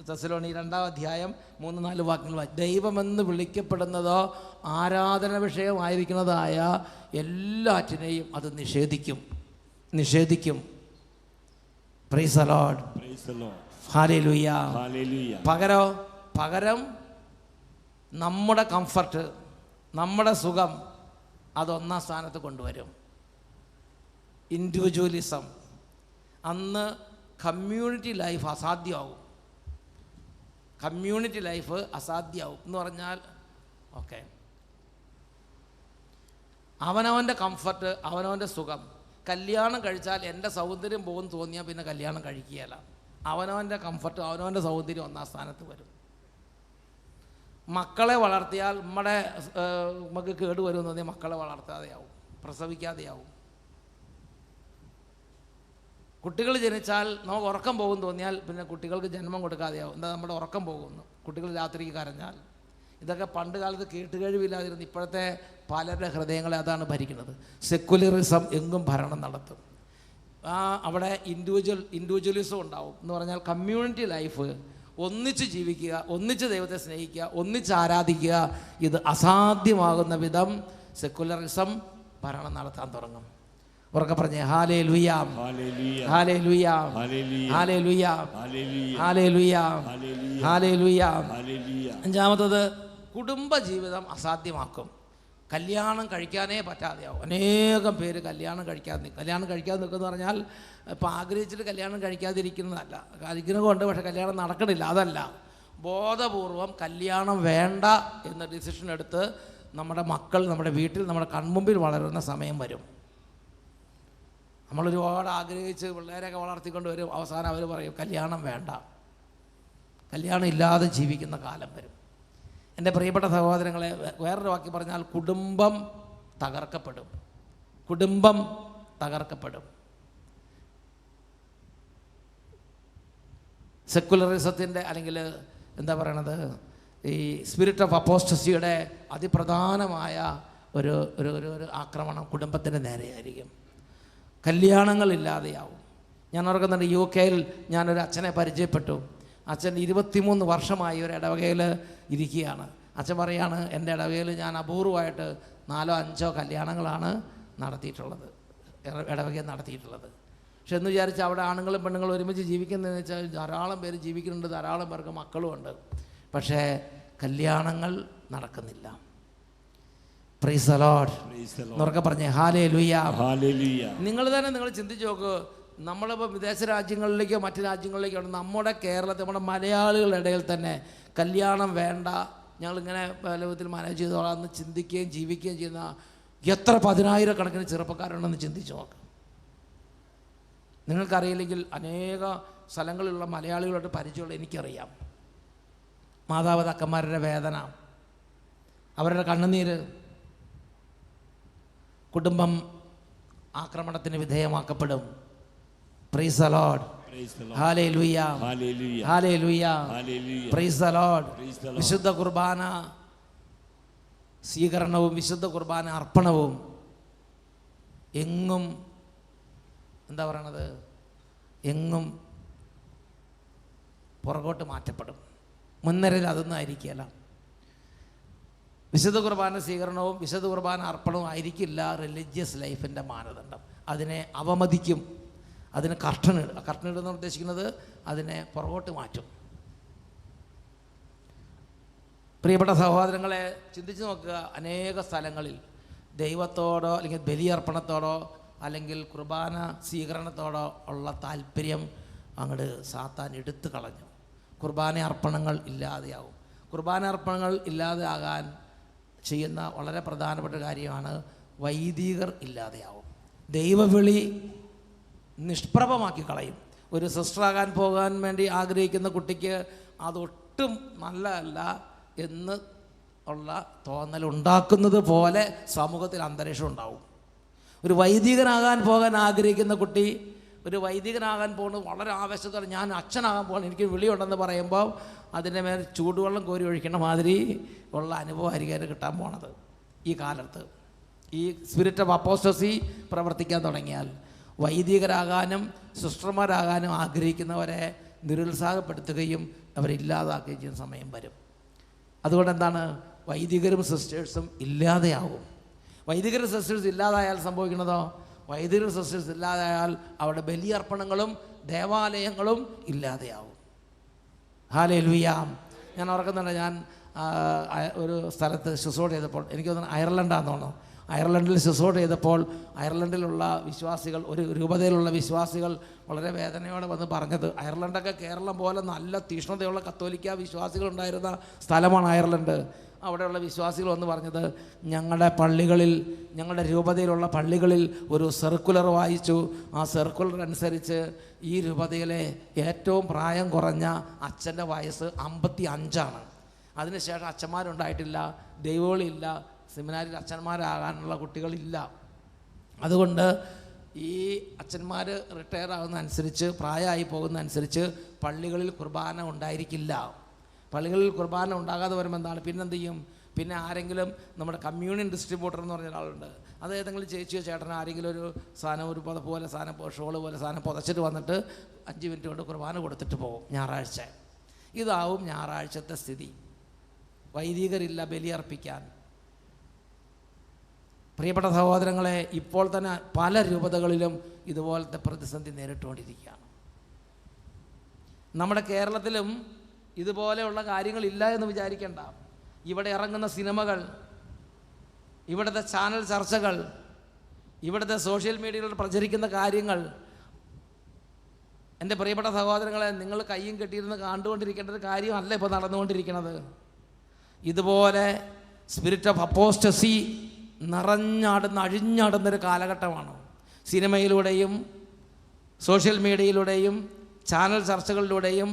തെസ്സലോനിക്കർ 2-ാം അധ്യായം 3-4 വാക്യങ്ങൾ വായിച്ചു. ദൈവമെന്ന് വിളിക്കപ്പെടുന്നതോ ആരാധന വിഷയമായിരിക്കുന്നതായ എല്ലാറ്റിനെയും അത് നിഷേധിക്കും. Praise the lord, hallelujah. പകരം നമ്മുടെ കംഫർട്ട്, നമ്മുടെ സുഖം അതൊന്നാം സ്ഥാനത്ത് കൊണ്ടുവരും. ഇൻഡിവിജ്വലിസം. അന്ന് കമ്മ്യൂണിറ്റി ലൈഫ് അസാധ്യമാവും എന്ന് പറഞ്ഞാൽ ഓക്കെ, അവനവൻ്റെ കംഫർട്ട്, അവനവൻ്റെ സുഖം. കല്യാണം കഴിച്ചാൽ എൻ്റെ സൗന്ദര്യം പോകും തോന്നിയാൽ പിന്നെ കല്യാണം കഴിക്കുകയല്ല. അവനവൻ്റെ കംഫർട്ട്, അവനവൻ്റെ സൗന്ദര്യം ഒന്നാം സ്ഥാനത്ത് വരും. മക്കളെ വളർത്തിയാൽ നമുക്ക് കേടുവരുമെന്ന് തോന്നിയാൽ മക്കളെ വളർത്താതെയാവും, പ്രസവിക്കാതെയാവും. കുട്ടികൾ ജനിച്ചാൽ നമുക്ക് ഉറക്കം പോകും തോന്നിയാൽ പിന്നെ കുട്ടികൾക്ക് ജന്മം കൊടുക്കാതെയാവും. എന്താ, നമ്മുടെ ഉറക്കം പോകുന്നു കുട്ടികൾ രാത്രിക്ക് കരഞ്ഞാൽ. ഇതൊക്കെ പണ്ട് കാലത്ത് കേട്ടുകഴിവില്ലാതിരുന്നു. ഇപ്പോഴത്തെ പലരുടെ ഹൃദയങ്ങളെ അതാണ് ഭരിക്കുന്നത്. സെക്കുലറിസം എങ്ങും ഭരണം നടത്തും. അവിടെ ഇൻഡിവിജ്വലിസം ഉണ്ടാവും. എന്ന് പറഞ്ഞാൽ കമ്മ്യൂണിറ്റി ലൈഫ്, ഒന്നിച്ച് ജീവിക്കുക, ഒന്നിച്ച് ദൈവത്തെ സ്നേഹിക്കുക, ഒന്നിച്ച് ആരാധിക്കുക, ഇത് അസാധ്യമാകുന്ന വിധം സെക്കുലറിസം ഭരണം നടത്താൻ തുടങ്ങും. ഉറക്കെ പറഞ്ഞേ hallelujah, hallelujah, hallelujah, hallelujah, hallelujah. 5-ാമത്തത് കുടുംബ ജീവിതം അസാധ്യമാക്കും. കല്യാണം കഴിക്കാനേ പറ്റാതെയാവും. അനേകം പേര് കല്യാണം കഴിക്കാതെ നിൽക്കുമെന്ന് പറഞ്ഞാൽ ഇപ്പം ആഗ്രഹിച്ചിട്ട് കല്യാണം കഴിക്കാതിരിക്കുന്നതല്ല, ആഗ്രഹമുണ്ട് പക്ഷെ കല്യാണം നടക്കണില്ല. അതല്ല, ബോധപൂർവം കല്യാണം വേണ്ട എന്ന ഡിസിഷൻ എടുത്ത് നമ്മുടെ മക്കൾ നമ്മുടെ വീട്ടിൽ നമ്മുടെ കൺമുമ്പിൽ വളരുന്ന സമയം വരും. നമ്മളൊരുപാട് ആഗ്രഹിച്ച് പിള്ളേരെയൊക്കെ വളർത്തിക്കൊണ്ട് വരും. അവസാനം അവർ പറയും കല്യാണം വേണ്ട, കല്യാണം ഇല്ലാതെ ജീവിക്കുന്ന കാലം വരും. എൻ്റെ പ്രിയപ്പെട്ട സഹോദരങ്ങളെ, വേറൊരു വാക്കി പറഞ്ഞാൽ കുടുംബം തകർക്കപ്പെടും. സെക്കുലറിസത്തിൻ്റെ അല്ലെങ്കിൽ എന്താ പറയണത്, ഈ സ്പിരിറ്റ് ഓഫ് അപ്പോസ്റ്റസിയുടെ അതിപ്രധാനമായ ഒരു ഒരു ഒരു ആക്രമണം കുടുംബത്തിൻ്റെ നേരെയായിരിക്കും. കല്യാണങ്ങളില്ലാതെയാവും. ഞാൻ ഓർക്കുന്നുണ്ട്, UK-യിൽ ഞാനൊരു അച്ഛനെ പരിചയപ്പെട്ടു. അച്ഛൻ 23 വർഷമായി ഒരു ഇടവകയിൽ ഇരിക്കുകയാണ്. അച്ഛൻ പറയാണ്, എൻ്റെ ഇടവകയിൽ ഞാൻ അപൂർവമായിട്ട് 4-5 കല്യാണങ്ങളാണ് നടത്തിയിട്ടുള്ളത്, ഇടവകയിൽ നടത്തിയിട്ടുള്ളത്. പക്ഷെ എന്ന് വിചാരിച്ചാൽ അവിടെ ആണുങ്ങളും പെണ്ണുങ്ങളും ഒരുമിച്ച് ജീവിക്കുന്നതെന്ന് വെച്ചാൽ ധാരാളം പേര് ജീവിക്കുന്നുണ്ട്, ധാരാളം പേർക്ക് മക്കളുമുണ്ട്. പക്ഷേ കല്യാണങ്ങൾ നടക്കുന്നില്ല. Price the Lord. എന്നൊക്കെ പറഞ്ഞേ ഹല്ലേലൂയ. നിങ്ങൾ തന്നെ നിങ്ങൾ ചിന്തിച്ച് നോക്ക്, നമ്മളിപ്പോൾ വിദേശ രാജ്യങ്ങളിലേക്കോ മറ്റു രാജ്യങ്ങളിലേക്കോ നമ്മുടെ കേരളത്തിൽ നമ്മുടെ മലയാളികളുടെ ഇടയിൽ തന്നെ കല്യാണം വേണ്ട, ഞങ്ങളിങ്ങനെ പല വിധത്തിൽ മാനേജ് ചെയ്തോളാം എന്ന് ചിന്തിക്കുകയും ജീവിക്കുകയും ചെയ്യുന്ന എത്ര 10,000 കണക്കിന് ചെറുപ്പക്കാരുണ്ടെന്ന് ചിന്തിച്ച് നോക്ക്. നിങ്ങൾക്കറിയില്ലെങ്കിൽ അനേക സ്ഥലങ്ങളിലുള്ള മലയാളികളോട് പരിചയമുള്ള എനിക്കറിയാം. മാതാപിതാക്കന്മാരുടെ വേദന, അവരുടെ കണ്ണുനീര്, കുടുംബം ആക്രമണത്തിന് വിധേയമാക്കപ്പെടും. Praise the lord. Hallelujah. Hallelujah. Praise the lord. വിശുദ്ധ കുർബാന സ്വീകരണവും വിശുദ്ധ കുർബാന അർപ്പണവും എങ്ങും എന്താ പറയണത്, എങ്ങും പുറകോട്ട് മാറ്റപ്പെടും. മുൻനിരയിൽ അതൊന്നും ആയിരിക്കില്ല. വിശുദ്ധ കുർബാന സ്വീകരണവും വിശുദ്ധ കുർബാന അർപ്പണവും ആയിരിക്കില്ല റിലീജിയസ് ലൈഫിൻ്റെ മാനദണ്ഡം. അതിനെ അവമതിക്കും, അതിന് കർട്ടനിടുന്ന ഉദ്ദേശിക്കുന്നത് അതിനെ പുറകോട്ട് മാറ്റും. പ്രിയപ്പെട്ട സഹോദരങ്ങളെ, ചിന്തിച്ച് നോക്കുക, അനേക സ്ഥലങ്ങളിൽ ദൈവത്തോടോ അല്ലെങ്കിൽ ബലിയർപ്പണത്തോടോ അല്ലെങ്കിൽ കുർബാന സ്വീകരണത്തോടോ ഉള്ള താല്പര്യം അങ്ങോട്ട് സാത്താൻ എടുത്തു കളഞ്ഞു. കുർബാന അർപ്പണങ്ങൾ ഇല്ലാതെയാവും. കുർബാന അർപ്പണങ്ങൾ ഇല്ലാതെയാകാൻ ചെയ്യുന്ന വളരെ പ്രധാനപ്പെട്ട കാര്യമാണ് വൈദികർ ഇല്ലാതെയാവും. ദൈവവിളി നിഷ്പ്രഭമാക്കി കളയും. ഒരു സിസ്റ്ററാകാൻ പോകാൻ വേണ്ടി ആഗ്രഹിക്കുന്ന കുട്ടിക്ക് അതൊട്ടും നല്ലതല്ല എന്ന് ഉള്ള തോന്നലുണ്ടാക്കുന്നത് പോലെ സമൂഹത്തിൽ അന്തരീക്ഷം ഉണ്ടാവും. ഒരു വൈദികനാകാൻ പോകാൻ ആഗ്രഹിക്കുന്ന കുട്ടി ഒരു വൈദികനാകാൻ പോകുന്നത് വളരെ ആവേശത്തോടെ, ഞാൻ അച്ഛനാകാൻ പോകണം, എനിക്ക് വിളിയുണ്ടെന്ന് പറയുമ്പോൾ അതിൻ്റെ മേൽ ചൂടുവെള്ളം കോരി ഒഴിക്കുന്ന മാതിരി ഉള്ള അനുഭവമായിരിക്കും അതിന് കിട്ടാൻ പോണത്. ഈ കാലത്ത് ഈ സ്പിരിറ്റ് ഓഫ് അപ്പോസ്റ്റസി പ്രവർത്തിക്കാൻ തുടങ്ങിയാൽ വൈദികരാകാനും സിസ്റ്റർമാരാകാനും ആഗ്രഹിക്കുന്നവരെ നിരുത്സാഹപ്പെടുത്തുകയും അവരില്ലാതാക്കുകയും ചെയ്യുന്ന സമയം വരും. അതുകൊണ്ട് എന്താണ്, വൈദികരും സിസ്റ്റേഴ്സും ഇല്ലാതെയാവും. വൈദികരും സിസ്റ്റേഴ്സ് ഇല്ലാതായാൽ സംഭവിക്കുന്നതോ, വൈദികരും സിസ്റ്റേഴ്സ് ഇല്ലാതായാൽ അവരുടെ ബലിയർപ്പണങ്ങളും ദേവാലയങ്ങളും ഇല്ലാതെയാവും. ഹല്ലേലൂയ. ഞാൻ ഓർക്കുന്നുണ്ട്, ഞാൻ ഒരു സ്ഥലത്ത് ശുശ്രൂഷ ചെയ്തപ്പോൾ, എനിക്ക് തോന്നുന്നു അയർലൻഡാന്ന് തോന്നുന്നു, അയർലൻഡിൽ ശുശ്രൂഷ ചെയ്തപ്പോൾ അയർലൻഡിലുള്ള വിശ്വാസികൾ, ഒരു രൂപതയിലുള്ള വിശ്വാസികൾ വളരെ വേദനയോടെ വന്ന് പറഞ്ഞത്, അയർലൻഡൊക്കെ കേരളം പോലെ നല്ല തീഷ്ണതയുള്ള കത്തോലിക്ക വിശ്വാസികളുണ്ടായിരുന്ന സ്ഥലമാണ് അയർലൻഡ്. അവിടെയുള്ള വിശ്വാസികൾ വന്ന് പറഞ്ഞത്, ഞങ്ങളുടെ പള്ളികളിൽ, ഞങ്ങളുടെ രൂപതയിലുള്ള പള്ളികളിൽ ഒരു സർക്കുലർ വായിച്ചു. ആ സർക്കുലർ അനുസരിച്ച് ഈ രൂപതയിലെ ഏറ്റവും പ്രായം കുറഞ്ഞ അച്ഛൻ്റെ വയസ്സ് 55. അതിനുശേഷം അച്ഛന്മാരുണ്ടായിട്ടില്ല, ദൈവവിളിയില്ല, സെമിനാരിൽ അച്ഛന്മാരാകാനുള്ള കുട്ടികളില്ല. അതുകൊണ്ട് ഈ അച്ഛന്മാർ റിട്ടയർ ആകുന്ന അനുസരിച്ച്, പ്രായമായി പോകുന്ന അനുസരിച്ച് പള്ളികളിൽ കുർബാന ഉണ്ടായിരിക്കില്ല. പള്ളികളിൽ കുർബാന ഉണ്ടാകാതെ വരുമ്പോൾ എന്താണ്, പിന്നെന്ത് ചെയ്യും? പിന്നെ ആരെങ്കിലും, നമ്മുടെ കമ്മ്യൂണിയൻ ഡിസ്ട്രിബ്യൂട്ടർ എന്ന് പറഞ്ഞ ഒരാളുണ്ട്, അത് ഏതെങ്കിലും ചേച്ചിയോ ചേട്ടനോ ആരെങ്കിലും ഒരു സാധനം, ഒരു പോലെ സാധനം, ഷോള് പോലെ സാധനം പുതച്ചിട്ട് വന്നിട്ട് 5 മിനിറ്റ് കൊണ്ട് കുർബാന കൊടുത്തിട്ട് പോകും ഞായറാഴ്ച. ഇതാവും ഞായറാഴ്ചത്തെ സ്ഥിതി. വൈദികരില്ല ബലിയർപ്പിക്കാൻ. പ്രിയപ്പെട്ട സഹോദരങ്ങളെ, ഇപ്പോൾ തന്നെ പല രൂപതകളിലും ഇതുപോലത്തെ പ്രതിസന്ധി നേരിട്ടുകൊണ്ടിരിക്കുകയാണ്. നമ്മുടെ കേരളത്തിലും ഇതുപോലെയുള്ള കാര്യങ്ങളില്ല എന്ന് വിചാരിക്കേണ്ട. ഇവിടെ ഇറങ്ങുന്ന സിനിമകൾ, ഇവിടുത്തെ ചാനൽ ചർച്ചകൾ, ഇവിടുത്തെ സോഷ്യൽ മീഡിയയിൽ പ്രചരിക്കുന്ന കാര്യങ്ങൾ, എൻ്റെ പ്രിയപ്പെട്ട സഹോദരങ്ങളെ, നിങ്ങൾ കയ്യും കെട്ടിയിരുന്ന് കണ്ടുകൊണ്ടിരിക്കേണ്ട ഒരു കാര്യമല്ല ഇപ്പോൾ നടന്നുകൊണ്ടിരിക്കുന്നത്. ഇതുപോലെ സ്പിരിറ്റ് ഓഫ് അപ്പോസ്റ്റസി അഴിഞ്ഞാടുന്നൊരു കാലഘട്ടമാണ്. സിനിമയിലൂടെയും സോഷ്യൽ മീഡിയയിലൂടെയും ചാനൽ ചർച്ചകളിലൂടെയും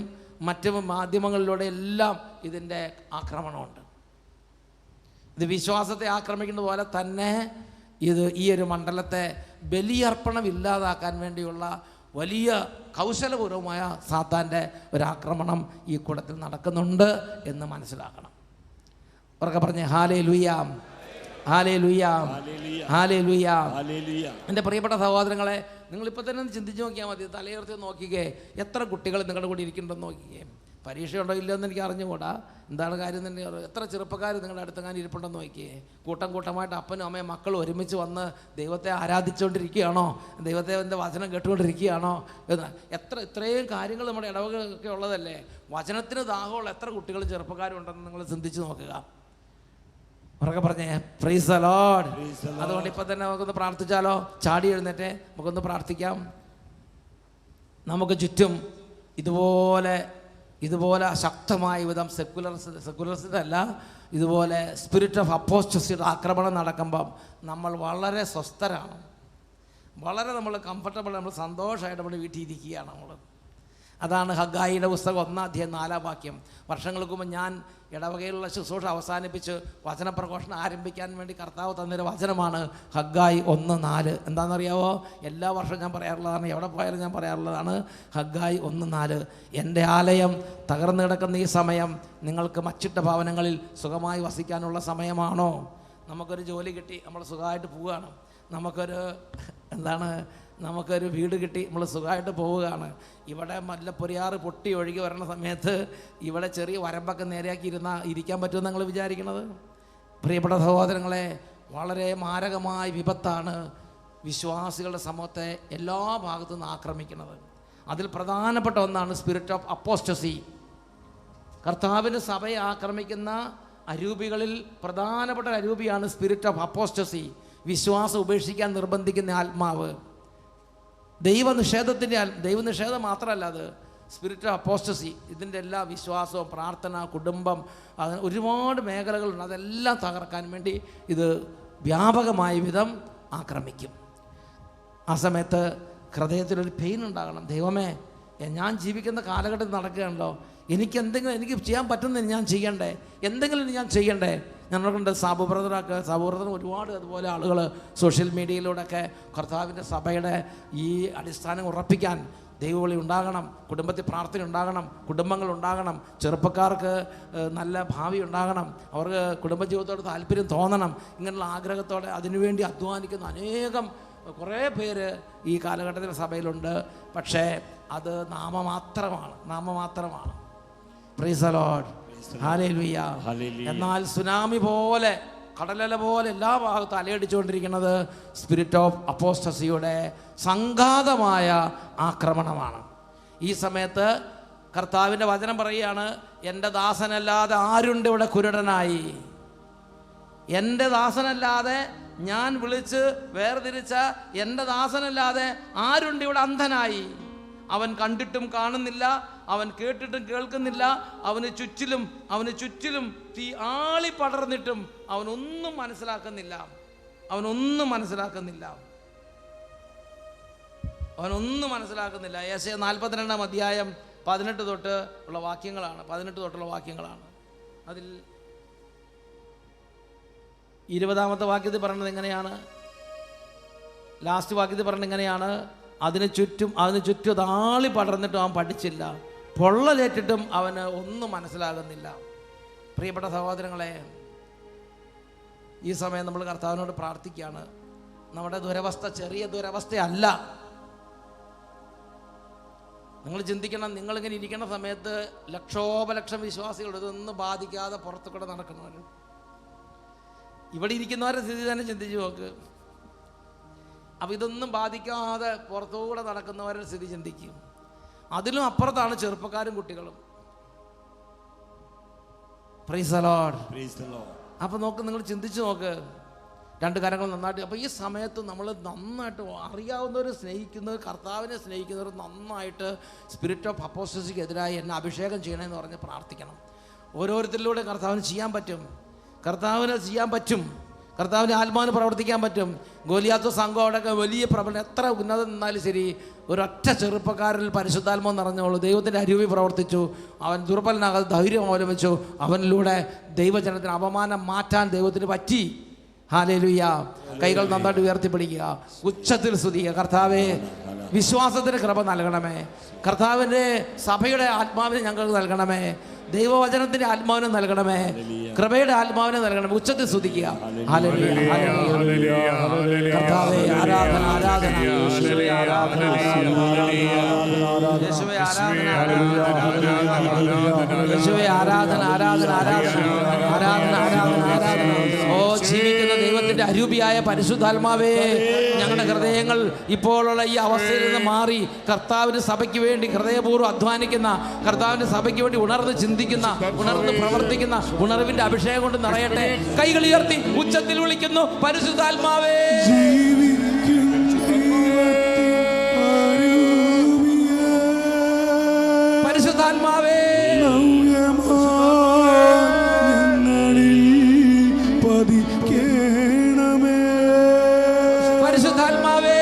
മറ്റ് മാധ്യമങ്ങളിലൂടെ എല്ലാം ഇതിൻ്റെ ആക്രമണമുണ്ട്. ഇത് വിശ്വാസത്തെ ആക്രമിക്കുന്ന പോലെ തന്നെ ഇത് ഈ ഒരു മണ്ഡലത്തെ ബലിയർപ്പണം ഇല്ലാതാക്കാൻ വേണ്ടിയുള്ള വലിയ കൗശലപൂർവമായ സാത്താൻ്റെ ഒരാക്രമണം ഈ കൂട്ടത്തിൽ നടക്കുന്നുണ്ട് എന്ന് മനസ്സിലാക്കണം. ഉറക്കെ പറഞ്ഞേ ഹല്ലേലൂയാ, ഹല്ലേലൂയാ, ഹല്ലേലൂയാ. എൻ്റെ പ്രിയപ്പെട്ട സഹോദരങ്ങളെ, നിങ്ങളിപ്പോൾ തന്നെ ഒന്ന് ചിന്തിച്ച് നോക്കിയാൽ മതി. തലയുയർത്തി നോക്കിക്കേ, എത്ര കുട്ടികൾ നിങ്ങളുടെ കൂടെ ഇരിക്കുന്നുണ്ടെന്ന് നോക്കിക്കേ. പരീക്ഷയുണ്ടോ ഇല്ലയോ എന്ന് എനിക്ക് അറിഞ്ഞുകൂടാ, എന്താണ് കാര്യം തന്നെ. എത്ര ചെറുപ്പക്കാർ നിങ്ങളുടെ അടുത്തെങ്ങാനും ഇരിപ്പുണ്ടെന്ന് നോക്കിയേ. കൂട്ടം കൂട്ടമായിട്ട് അപ്പനും അമ്മയും മക്കളും ഒരുമിച്ച് വന്ന് ദൈവത്തെ ആരാധിച്ചുകൊണ്ടിരിക്കുകയാണോ, ദൈവത്തെ വചനം കേട്ടുകൊണ്ടിരിക്കുകയാണോ എന്ന്. ഇത്രയും കാര്യങ്ങൾ നമ്മുടെ ഇടവകയൊക്കെ ഉള്ളതല്ലേ. വചനത്തിന് ദാഹമുള്ള എത്ര കുട്ടികളും ചെറുപ്പക്കാരും ഉണ്ടെന്ന് നിങ്ങൾ ചിന്തിച്ച് നോക്കുക. ഉറക്കെ പറഞ്ഞേ പ്രൈസ് ദി ലോർഡ്. അതുകൊണ്ട് ഇപ്പം തന്നെ നമുക്കൊന്ന് പ്രാർത്ഥിച്ചാലോ? ചാടി എഴുന്നേറ്റ് നമുക്കൊന്ന് പ്രാർത്ഥിക്കാം. നമുക്ക് ചുറ്റും ഇതുപോലെ ശക്തമായ വിധം സെക്കുലറിസ്റ്റ് അല്ല, ഇതുപോലെ സ്പിരിറ്റ് ഓഫ് അപ്പോസ്റ്റസിയുടെ ആക്രമണം നടക്കുമ്പം നമ്മൾ വളരെ സ്വസ്ഥരാണ്, വളരെ നമ്മൾ കംഫർട്ടബിൾ, നമ്മൾ സന്തോഷമായിട്ട് നമ്മൾ വീട്ടിൽ ഇരിക്കുകയാണ് നമ്മൾ. അതാണ് ഹഗ്ഗായിയുടെ പുസ്തകം 1:4 വർഷങ്ങൾക്ക് മുമ്പ് ഞാൻ ഇടവകയിലുള്ള ശുശ്രൂഷ അവസാനിപ്പിച്ച് വചനപ്രഘോഷണം ആരംഭിക്കാൻ വേണ്ടി കർത്താവ് തന്നൊരു വചനമാണ് ഹഗ്ഗായി 1:4. എന്താണെന്നറിയാവോ? എല്ലാ വർഷവും ഞാൻ പറയാറുള്ളതാണ്, എവിടെ പോയാലും ഞാൻ പറയാറുള്ളതാണ്. ഹഗ്ഗായി 1:4. എൻ്റെ ആലയം തകർന്നു കിടക്കുന്ന ഈ സമയം നിങ്ങൾക്ക് മച്ചിട്ട ഭവനങ്ങളിൽ സുഖമായി വസിക്കാനുള്ള സമയമാണോ? നമുക്കൊരു ജോലി കിട്ടി, നമ്മൾ സുഖമായിട്ട് പോവുകയാണ്. നമുക്കൊരു വീട് കിട്ടി, നമ്മൾ സുഖമായിട്ട് പോവുകയാണ്. ഇവിടെ മല്ലപ്പൊരിയാറ് പൊട്ടി ഒഴുകി വരുന്ന സമയത്ത് ഇവിടെ ചെറിയ വരമ്പൊക്കെ നേരെയാക്കി ഇരിക്കാൻ പറ്റുമെന്ന് നിങ്ങൾ വിചാരിക്കണത്? പ്രിയപ്പെട്ട സഹോദരങ്ങളെ, വളരെ മാരകമായ വിപത്താണ് വിശ്വാസികളുടെ സമൂഹത്തെ എല്ലാ ഭാഗത്തു നിന്ന് ആക്രമിക്കുന്നത്. അതിൽ പ്രധാനപ്പെട്ട ഒന്നാണ് സ്പിരിറ്റ് ഓഫ് അപ്പോസ്റ്റസി. കർത്താവിന് സഭയെ ആക്രമിക്കുന്ന അരൂപികളിൽ പ്രധാനപ്പെട്ട അരൂപിയാണ് സ്പിരിറ്റ് ഓഫ് അപ്പോസ്റ്റസി. വിശ്വാസം ഉപേക്ഷിക്കാൻ നിർബന്ധിക്കുന്ന ആത്മാവ്, ദൈവനിഷേധം മാത്രമല്ല, അത് സ്പിരിറ്റ് ഓഫ് അപ്പോസ്റ്റസി. ഇതിൻ്റെ എല്ലാ വിശ്വാസവും, പ്രാർത്ഥന, കുടുംബം, അങ്ങനെ ഒരുപാട് മേഖലകളുണ്ട്. അതെല്ലാം തകർക്കാൻ വേണ്ടി ഇത് വ്യാപകമായ വിധം ആക്രമിക്കും. ആ സമയത്ത് ഹൃദയത്തിലൊരു പെയിൻ ഉണ്ടാകണം. ദൈവമേ, ഞാൻ ജീവിക്കുന്ന കാലഘട്ടത്തിൽ നടക്കുകയാണല്ലോ, എനിക്ക് ചെയ്യാൻ പറ്റുന്നതിന് ഞാൻ ചെയ്യണ്ടേ, എന്തെങ്കിലും ഞാൻ ചെയ്യണ്ടേ. ഞങ്ങൾക്കുണ്ട് സാബു ബ്രദർ ഒരുപാട് അതുപോലെ ആളുകൾ സോഷ്യൽ മീഡിയയിലൂടെയൊക്കെ കർത്താവിൻ്റെ സഭയുടെ ഈ അടിസ്ഥാനം ഉറപ്പിക്കാൻ ദൈവവിളി ഉണ്ടാകണം, കുടുംബത്തിൽ പ്രാർത്ഥന ഉണ്ടാകണം, കുടുംബങ്ങൾ ഉണ്ടാകണം, ചെറുപ്പക്കാർക്ക് നല്ല ഭാവി ഉണ്ടാകണം, അവർക്ക് കുടുംബജീവിതത്തോട് താല്പര്യം തോന്നണം, ഇങ്ങനെയുള്ള ആഗ്രഹത്തോടെ അതിനുവേണ്ടി അധ്വാനിക്കുന്ന കുറേ പേര് ഈ കാലഘട്ടത്തിൽ സഭയിലുണ്ട്. പക്ഷേ അത് നാമമാത്രമാണ്. Praise the lord, hallelujah. എന്നാൽ സുനാമി പോലെ, കടലല പോലെ എല്ലാ ഭാഗത്തും അലയടിച്ചുകൊണ്ടിരിക്കുന്നത് സ്പിരിറ്റ് ഓഫ് അപ്പോസ്റ്റസിയുടെ സംഘാതമായ ആക്രമണമാണ്. ഈ സമയത്ത് കർത്താവിൻ്റെ വചനം പറയുകയാണ്, എൻ്റെ ദാസനല്ലാതെ ആരുണ്ട് ഇവിടെ കുരുടനായി? എൻ്റെ ദാസനല്ലാതെ, ഞാൻ വിളിച്ച് വേർതിരിച്ച എൻ്റെ ദാസനല്ലാതെ ആരുണ്ട് ഇവിടെ അന്ധനായി? അവൻ കണ്ടിട്ടും കാണുന്നില്ല, അവൻ കേട്ടിട്ടും കേൾക്കുന്നില്ല, അവന് ചുറ്റിലും തീ ആളി പടർന്നിട്ടും അവനൊന്നും മനസ്സിലാക്കുന്നില്ല. യെശയ്യാ 42 18 തൊട്ടുള്ള വാക്യങ്ങളാണ്. അതിൽ 20 വാക്യത്തിൽ പറയുന്നത് എങ്ങനെയാണ്? ലാസ്റ്റ് വാക്യത്തിൽ പറയുന്നത് എങ്ങനെയാണ്? അതിന് ചുറ്റും താളി പടർന്നിട്ടും അവൻ പഠിച്ചില്ല, പൊള്ളലേറ്റിട്ടും അവന് ഒന്നും മനസ്സിലാകുന്നില്ല. പ്രിയപ്പെട്ട സഹോദരങ്ങളെ, ഈ സമയം നമ്മൾ കർത്താവിനോട് പ്രാർത്ഥിക്കുകയാണ്. നമ്മുടെ ദുരവസ്ഥ ചെറിയ ദുരവസ്ഥയല്ല. നിങ്ങൾ ചിന്തിക്കണം, നിങ്ങളിങ്ങനെ ഇരിക്കുന്ന സമയത്ത് ലക്ഷോപലക്ഷം വിശ്വാസികൾ ഇതൊന്നും ബാധിക്കാതെ പുറത്തു കൂടെ നടക്കുന്നവർ, ഇവിടെ ഇരിക്കുന്നവരുടെ സ്ഥിതി തന്നെ ചിന്തിച്ചു നോക്ക്. അപ്പം ഇതൊന്നും ബാധിക്കാതെ പുറത്തുകൂടെ നടക്കുന്നവരുടെ സ്ഥിതി ചിന്തിക്കും. അതിലും അപ്പുറത്താണ് ചെറുപ്പക്കാരും കുട്ടികളും. Price the Lord. അപ്പം നിങ്ങൾ ചിന്തിച്ച് നോക്ക്, രണ്ട് കാര്യങ്ങൾ നന്നായിട്ട്. അപ്പോൾ ഈ സമയത്ത് നമ്മൾ നന്നായിട്ട് അറിയാവുന്നവർ സ്നേഹിക്കുന്നവർ, കർത്താവിനെ സ്നേഹിക്കുന്നവർ നന്നായിട്ട് സ്പിരിറ്റ് ഓഫ് അപ്പോസ്റ്റസിക്ക് എതിരായി എന്നെ അഭിഷേകം ചെയ്യണമെന്ന് പറഞ്ഞ് പ്രാർത്ഥിക്കണം. ഓരോരുത്തരിലൂടെ കർത്താവിന് ചെയ്യാൻ പറ്റും, കർത്താവിൻ്റെ ആത്മാവിന് പ്രവർത്തിക്കാൻ പറ്റും. ഗോലിയാത്ത് സംഘം അവിടെയൊക്കെ വലിയ പ്രബലം, എത്ര ഉന്നതം നിന്നാലും ശരി, ഒരൊറ്റ ചെറുപ്പക്കാരിൽ പരിശുദ്ധാത്മാവ് നിറഞ്ഞോളൂ. ദൈവത്തിൻ്റെ അരുവി പ്രവർത്തിച്ചു, അവൻ ദുർബലനാകാതെ ധൈര്യം അവലംബിച്ചു. അവനിലൂടെ ദൈവജനത്തിന് അപമാനം മാറ്റാൻ ദൈവത്തിന് പറ്റി. ഹല്ലേലൂയ. കൈകൾ നന്നായിട്ട് ഉയർത്തിപ്പിടിക്കുക, ഉച്ചത്തിൽ സ്തുതിക്കുക. കർത്താവേ, വിശ്വാസത്തിന് കൃപ നൽകണമേ. കർത്താവിൻ്റെ സഭയുടെ ആത്മാവിനെ ഞങ്ങൾക്ക് നൽകണമേ. ദൈവവചനത്തിന്റെ ആത്മാവിനെ നൽകണമേ. കൃപയുടെ ആത്മാവിനെ നൽകണമേ. ഉച്ചത്തിൽ സ്തുതിക്കുക. Hallelujah, hallelujah. കർത്താവേ, ആരാധന, ആരാധന. യേശുവേ, ആരാധന, യേശുവേ, ആരാധന, യേശുവേ, ആരാധന, ആരാധന, ആരാധന, ആരാധന, ആരാധന, ആരാധന. ഓ ജീവിക്കുന്ന ദൈവത്തിന്റെ അരൂപിയായ പരിശുദ്ധാത്മാവേ, ഞങ്ങളുടെ ഹൃദയങ്ങൾ ഇപ്പോഴുള്ള ഈ അവസ്ഥയിൽ നിന്ന് മാറി കർത്താവിന്റെ സഭയ്ക്ക് വേണ്ടി ഹൃദയപൂർവ്വം അധ്വാനിക്കുന്ന, കർത്താവിന്റെ സഭയ്ക്ക് വേണ്ടി ഉണർന്ന് ചിന്തിക്കുന്ന, ഉണർന്ന് പ്രവർത്തിക്കുന്ന ഉണർവിന്റെ അഭിഷേകം കൊണ്ട് നിറയട്ടെ. കൈകൾ ഉയർത്തി ഉച്ചത്തിൽ വിളിക്കുന്നു, പരിശുദ്ധാത്മാവേ. പരിശുദ്ധാത്മാവേ, പരിശുദ്ധാത്മാവേ,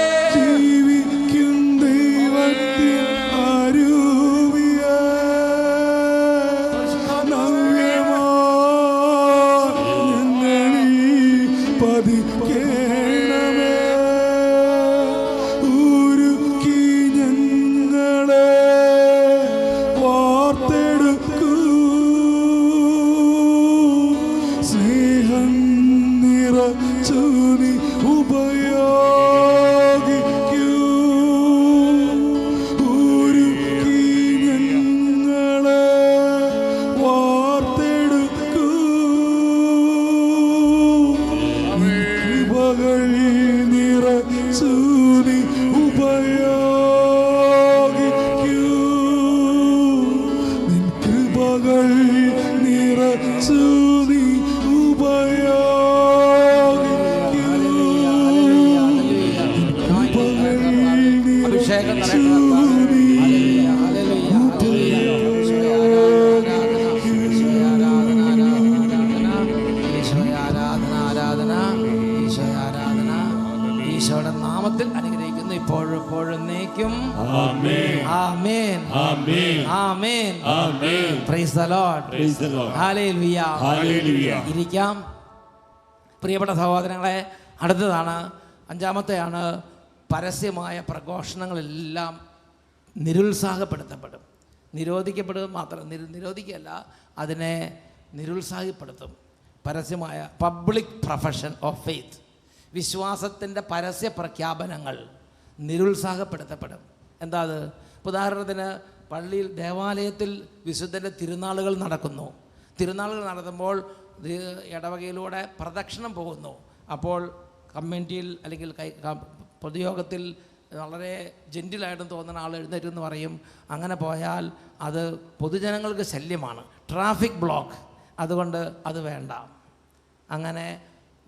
അഭിഷേകം ഈശോയുടെ നാമത്തിൽ അനുഗ്രഹിക്കുന്നു ഇപ്പോഴും എപ്പോഴും നീക്കും. Amen, amen, amen, amen, amen. Praise the Lord, praise the lord. Hallelujah, hallelujah. ഇരിക്കാം. പ്രിയപ്പെട്ട സഹോദരങ്ങളെ, അടുത്തതാണ്, അഞ്ചാമത്തെയാണ്, പരസ്യമായ പ്രഘോഷണങ്ങളെല്ലാം നിരുത്സാഹപ്പെടുത്തപ്പെടും. നിരോധിക്കപ്പെടുക മാത്രം, നിരോധിക്കുകയല്ല, അതിനെ നിരുത്സാഹപ്പെടുത്തും. പരസ്യമായ പബ്ലിക് പ്രൊഫഷൻ ഓഫ് ഫെയ്ത്ത്, വിശ്വാസത്തിൻ്റെ പരസ്യ പ്രഖ്യാപനങ്ങൾ നിരുത്സാഹപ്പെടുത്തപ്പെടും. എന്താ അത്? ഉദാഹരണത്തിന്, പള്ളിയിൽ ദേവാലയത്തിൽ വിശുദ്ധൻ്റെ തിരുനാളുകൾ നടക്കുന്നു. തിരുനാളുകൾ നടത്തുമ്പോൾ ഇടവകയിലൂടെ പ്രദക്ഷിണം പോകുന്നു. അപ്പോൾ കമ്മ്യൂണിറ്റിയിൽ അല്ലെങ്കിൽ പൊതുയോഗത്തിൽ വളരെ ജെന്റിലായിട്ടും തോന്നുന്ന ആൾ എഴുന്നേറ്റെന്ന് പറയും. അങ്ങനെ പോയാൽ അത് പൊതുജനങ്ങൾക്ക് ശല്യമാണ്, ട്രാഫിക് ബ്ലോക്ക്. അതുകൊണ്ട് അത് വേണ്ട. അങ്ങനെ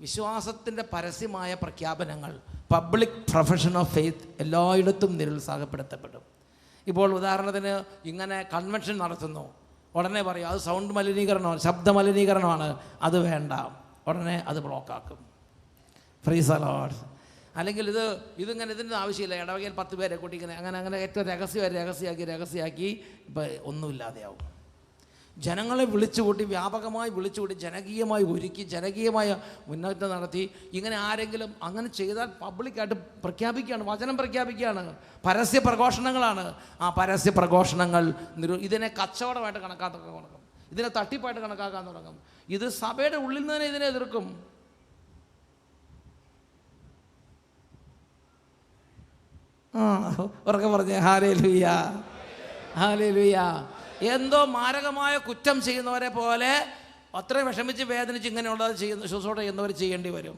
വിശ്വാസത്തിൻ്റെ പരസ്യമായ പ്രഖ്യാപനങ്ങൾ, പബ്ലിക് പ്രൊഫഷൻ ഓഫ് ഫെയ്ത്ത്, എല്ലായിടത്തും നിരുത്സാഹപ്പെടുത്തപ്പെടും. ഇപ്പോൾ ഉദാഹരണത്തിന്, ഇങ്ങനെ കൺവെൻഷൻ നടത്തുന്നു, ഉടനെ പറയും അത് സൗണ്ട് മലിനീകരണമാണ്, ശബ്ദ മലിനീകരണമാണ്, അത് വേണ്ട, ഉടനെ അത് ബ്ലോക്കാക്കും. Price the Lord. അല്ലെങ്കിൽ ഇതിങ്ങനെ ഇതിൻ്റെ ആവശ്യമില്ല, ഇടവകയിൽ 10 പേരെ കൂട്ടി ഇങ്ങനെ അങ്ങനെ ഏറ്റവും രഹസ്യമാക്കി ഇപ്പം ഒന്നുമില്ലാതെയാവും. ജനങ്ങളെ വിളിച്ചുകൂട്ടി, വ്യാപകമായി വിളിച്ചുകൂട്ടി, ജനകീയമായി ഒരുക്കി, ജനകീയമായ മുന്നേറ്റം നടത്തി. ഇങ്ങനെ ആരെങ്കിലും അങ്ങനെ ചെയ്താൽ പബ്ലിക്കായിട്ട് പ്രഖ്യാപിക്കുകയാണ്, വചനം പ്രഖ്യാപിക്കുകയാണ്, പരസ്യ പ്രഘോഷണങ്ങളാണ്. ആ പരസ്യ പ്രഘോഷണങ്ങൾ ഇതിനെ കച്ചവടമായിട്ട് കണക്കാക്കാൻ തുടങ്ങും, ഇതിനെ തട്ടിപ്പായിട്ട് കണക്കാക്കാൻ തുടങ്ങും. ഇത് സഭയുടെ ഉള്ളിൽ നിന്ന് തന്നെ ഇതിനെ എതിർക്കും. ഉറക്കെ പറഞ്ഞേ ഹല്ലേലൂയ, ഹല്ലേലൂയ. എന്തോ മാരകമായ കുറ്റം ചെയ്യുന്നവരെ പോലെ അത്രയും വിഷമിച്ച് വേദനിച്ച് ഇങ്ങനെയുള്ളത് ശുശ്രൂഷ ചെയ്യുന്നവർ ചെയ്യേണ്ടി വരും.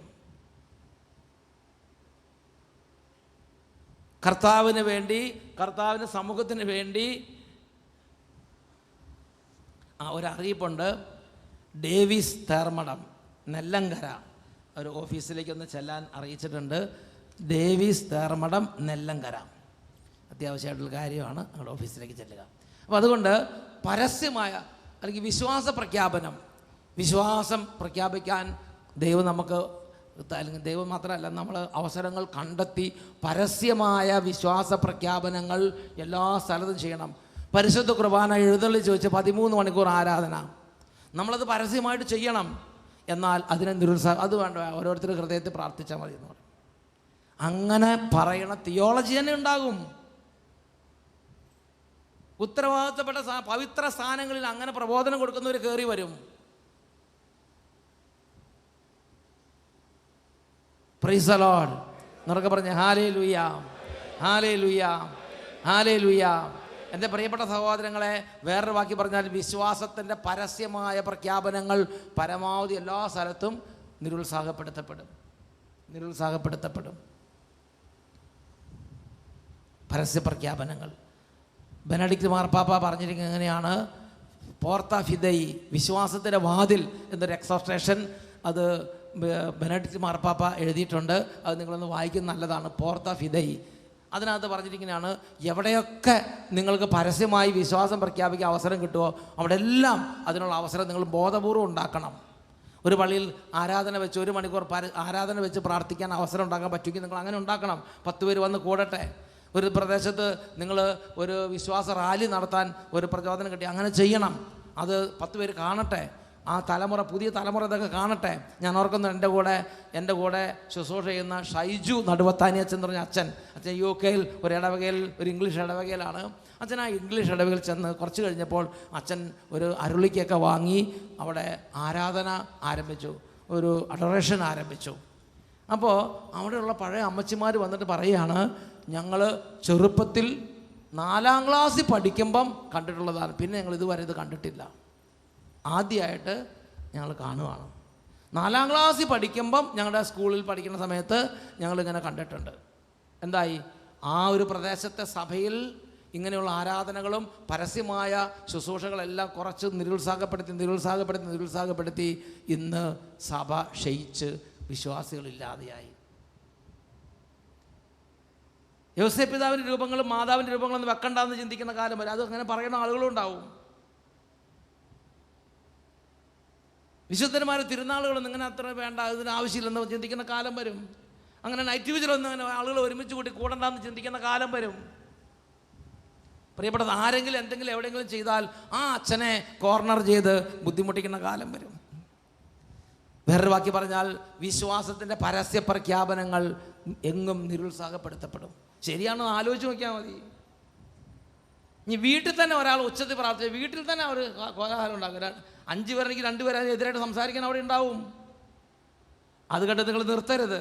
കർത്താവിന് വേണ്ടി, കർത്താവിൻ്റെ സമൂഹത്തിന് വേണ്ടി. ഒരറിയിപ്പുണ്ട്. ഡേവിസ് തേർമടം, നെല്ലങ്കര, ഒരു ഓഫീസിലേക്കൊന്ന് ചെല്ലാൻ അറിയിച്ചിട്ടുണ്ട്. ഡേവിസ് തേർമടം, നെല്ലങ്കര. അത്യാവശ്യമായിട്ടുള്ള കാര്യമാണ്, നമ്മുടെ ഓഫീസിലേക്ക് ചെല്ലുക. അപ്പോൾ അതുകൊണ്ട് പരസ്യമായ അല്ലെങ്കിൽ വിശ്വാസം പ്രഖ്യാപിക്കാൻ ദൈവം നമുക്ക്, അല്ലെങ്കിൽ ദൈവം മാത്രമല്ല, നമ്മൾ അവസരങ്ങൾ കണ്ടെത്തി പരസ്യമായ വിശ്വാസ പ്രഖ്യാപനങ്ങൾ എല്ലാ സ്ഥലത്തും ചെയ്യണം. പരിശുദ്ധ കുർബാന എഴുന്നള്ളി വെച്ച് 13 മണിക്കൂർ ആരാധന, നമ്മളത് പരസ്യമായിട്ട് ചെയ്യണം. എന്നാൽ അതിനെ അത് വേണ്ട, ഓരോരുത്തരും ഹൃദയത്തിൽ പ്രാർത്ഥിച്ചാൽ മതി എന്ന് പറയും. അങ്ങനെ പറയണ തിയോളജി തന്നെ ഉണ്ടാകും. ഉത്തരവാദിത്തപ്പെട്ട പവിത്ര സ്ഥാനങ്ങളിൽ അങ്ങനെ പ്രബോധനം കൊടുക്കുന്നവർ കയറി വരും. Price the Lord. എന്നൊക്കെ പറഞ്ഞ് ഹല്ലേലൂയ, ഹല്ലേലൂയ, ഹല്ലേലൂയ. എൻ്റെ പ്രിയപ്പെട്ട സഹോദരങ്ങളെ, വേറൊരു വാക്കി പറഞ്ഞാൽ വിശ്വാസത്തിൻ്റെ പരസ്യമായ പ്രഖ്യാപനങ്ങൾ പരമാവധി എല്ലാ സ്ഥലത്തും നിരുത്സാഹപ്പെടുത്തപ്പെടും. പരസ്യ പ്രഖ്യാപനങ്ങൾ. ബെനഡിക്റ്റ് മാർപ്പാപ്പ പറഞ്ഞിരിക്കുന്നത് എങ്ങനെയാണ്? പോർത്ത ഫിദൈ, വിശ്വാസത്തിൻ്റെ വാതിൽ എന്നൊരു എക്സോസ്ട്രേഷൻ അത് ബെനഡിക്റ്റ് മാർപ്പാപ്പ എഴുതിയിട്ടുണ്ട്. അത് നിങ്ങളൊന്ന് വായിക്കുന്നത് നല്ലതാണ്. പോർത്ത ഫിദൈ. അതിനകത്ത് പറഞ്ഞിരിക്കുന്നതാണ്, എവിടെയൊക്കെ നിങ്ങൾക്ക് പരസ്യമായി വിശ്വാസം പ്രഖ്യാപിക്കാൻ അവസരം കിട്ടുമോ അവിടെ എല്ലാം അതിനുള്ള അവസരം നിങ്ങൾ ബോധപൂർവ്വം ഉണ്ടാക്കണം. ഒരു പള്ളിയിൽ ആരാധന വെച്ച് 1 മണിക്കൂർ ആരാധന വെച്ച് പ്രാർത്ഥിക്കാൻ അവസരം ഉണ്ടാക്കാൻ പറ്റുമെങ്കിൽ നിങ്ങൾ അങ്ങനെ ഉണ്ടാക്കണം. 10 പേര് വന്ന് കൂടട്ടെ. ഒരു പ്രദേശത്ത് നിങ്ങൾ ഒരു വിശ്വാസ റാലി നടത്താൻ ഒരു പ്രചോദനം കിട്ടി, അങ്ങനെ ചെയ്യണം. അത് 10 പേര് കാണട്ടെ. ആ തലമുറ, പുതിയ തലമുറ ഇതൊക്കെ കാണട്ടെ. ഞാൻ ഓർക്കുന്നു, എൻ്റെ കൂടെ ശുശ്രൂഷ ചെയ്യുന്ന ഷൈജു നടുവത്താനി അച്ഛൻ എന്ന് പറഞ്ഞ അച്ഛൻ UK-യിൽ ഒരു ഇടവകയിൽ, ഒരു ഇംഗ്ലീഷ് ഇടവകയിലാണ് അച്ഛൻ. ആ ഇംഗ്ലീഷ് ഇടവകയിൽ ചെന്ന് കുറച്ച് കഴിഞ്ഞപ്പോൾ അച്ഛൻ ഒരു അരുളിക്കൊക്കെ വാങ്ങി അവിടെ ആരാധന ആരംഭിച്ചു, ഒരു അഡോറേഷൻ ആരംഭിച്ചു. അപ്പോൾ അവിടെയുള്ള പഴയ അമ്മച്ചിമാർ വന്നിട്ട് പറയുകയാണ്, ഞങ്ങൾ ചെറുപ്പത്തിൽ 4ാം ക്ലാസ്സിൽ പഠിക്കുമ്പം കണ്ടിട്ടുള്ളതാണ്, പിന്നെ ഞങ്ങൾ ഇതുവരെ ഇത് കണ്ടിട്ടില്ല. ആദ്യമായിട്ട് ഞങ്ങൾ കാണുകയാണ്. 4ാം ക്ലാസ്സിൽ പഠിക്കുമ്പം ഞങ്ങളുടെ സ്കൂളിൽ പഠിക്കുന്ന സമയത്ത് ഞങ്ങളിങ്ങനെ കണ്ടിട്ടുണ്ട്. എന്തായി? ആ ഒരു പ്രദേശത്തെ സഭയിൽ ഇങ്ങനെയുള്ള ആരാധനകളും പരസ്യമായ ശുശ്രൂഷകളെല്ലാം കുറച്ച് നിരുത്സാഹപ്പെടുത്തി ഇന്ന് സഭ ക്ഷയിച്ച് വിശ്വാസികളില്ലാതെയായി. യോസേപ്പ് പിതാവിൻ്റെ രൂപങ്ങളും മാതാവിൻ്റെ രൂപങ്ങളൊന്നും വെക്കണ്ടെന്ന് ചിന്തിക്കുന്ന കാലം വരെ അത് അങ്ങനെ പറയുന്ന ആളുകളും ഉണ്ടാവും. വിശുദ്ധന്മാരുടെ തിരുനാളുകളൊന്നും ഇങ്ങനെ അത്ര വേണ്ട, ഇതിന് ആവശ്യമില്ലെന്ന് ചിന്തിക്കുന്ന കാലം വരും. അങ്ങനെ നൈറ്റ് വിജിലൊന്നും അങ്ങനെ ആളുകൾ ഒരുമിച്ച് കൂട്ടി കൂടണ്ടെന്ന് ചിന്തിക്കുന്ന കാലം വരും. പ്രിയപ്പെട്ടത്, ആരെങ്കിലും എന്തെങ്കിലും എവിടെയെങ്കിലും ചെയ്താൽ ആ അച്ഛനെ കോർണർ ചെയ്ത് ബുദ്ധിമുട്ടിക്കുന്ന കാലം വരും. വേറൊരു വാക്കി പറഞ്ഞാൽ വിശ്വാസത്തിൻ്റെ പരസ്യ പ്രഖ്യാപനങ്ങൾ എങ്ങും നിരുത്സാഹപ്പെടുത്തപ്പെടും. ശരിയാണെന്ന് ആലോചിച്ച് നോക്കിയാൽ മതി. ഇനി വീട്ടിൽ തന്നെ ഒരാൾ ഉച്ചത്തിൽ പ്രാർത്ഥിച്ച വീട്ടിൽ തന്നെ അവർ കോലാഹലം ഉണ്ടാകും. 5 പേരെങ്കിൽ 2 പേരെ എതിരായിട്ട് സംസാരിക്കാൻ അവിടെ ഉണ്ടാവും. അത് കണ്ട് നിങ്ങൾ നിർത്തരുത്.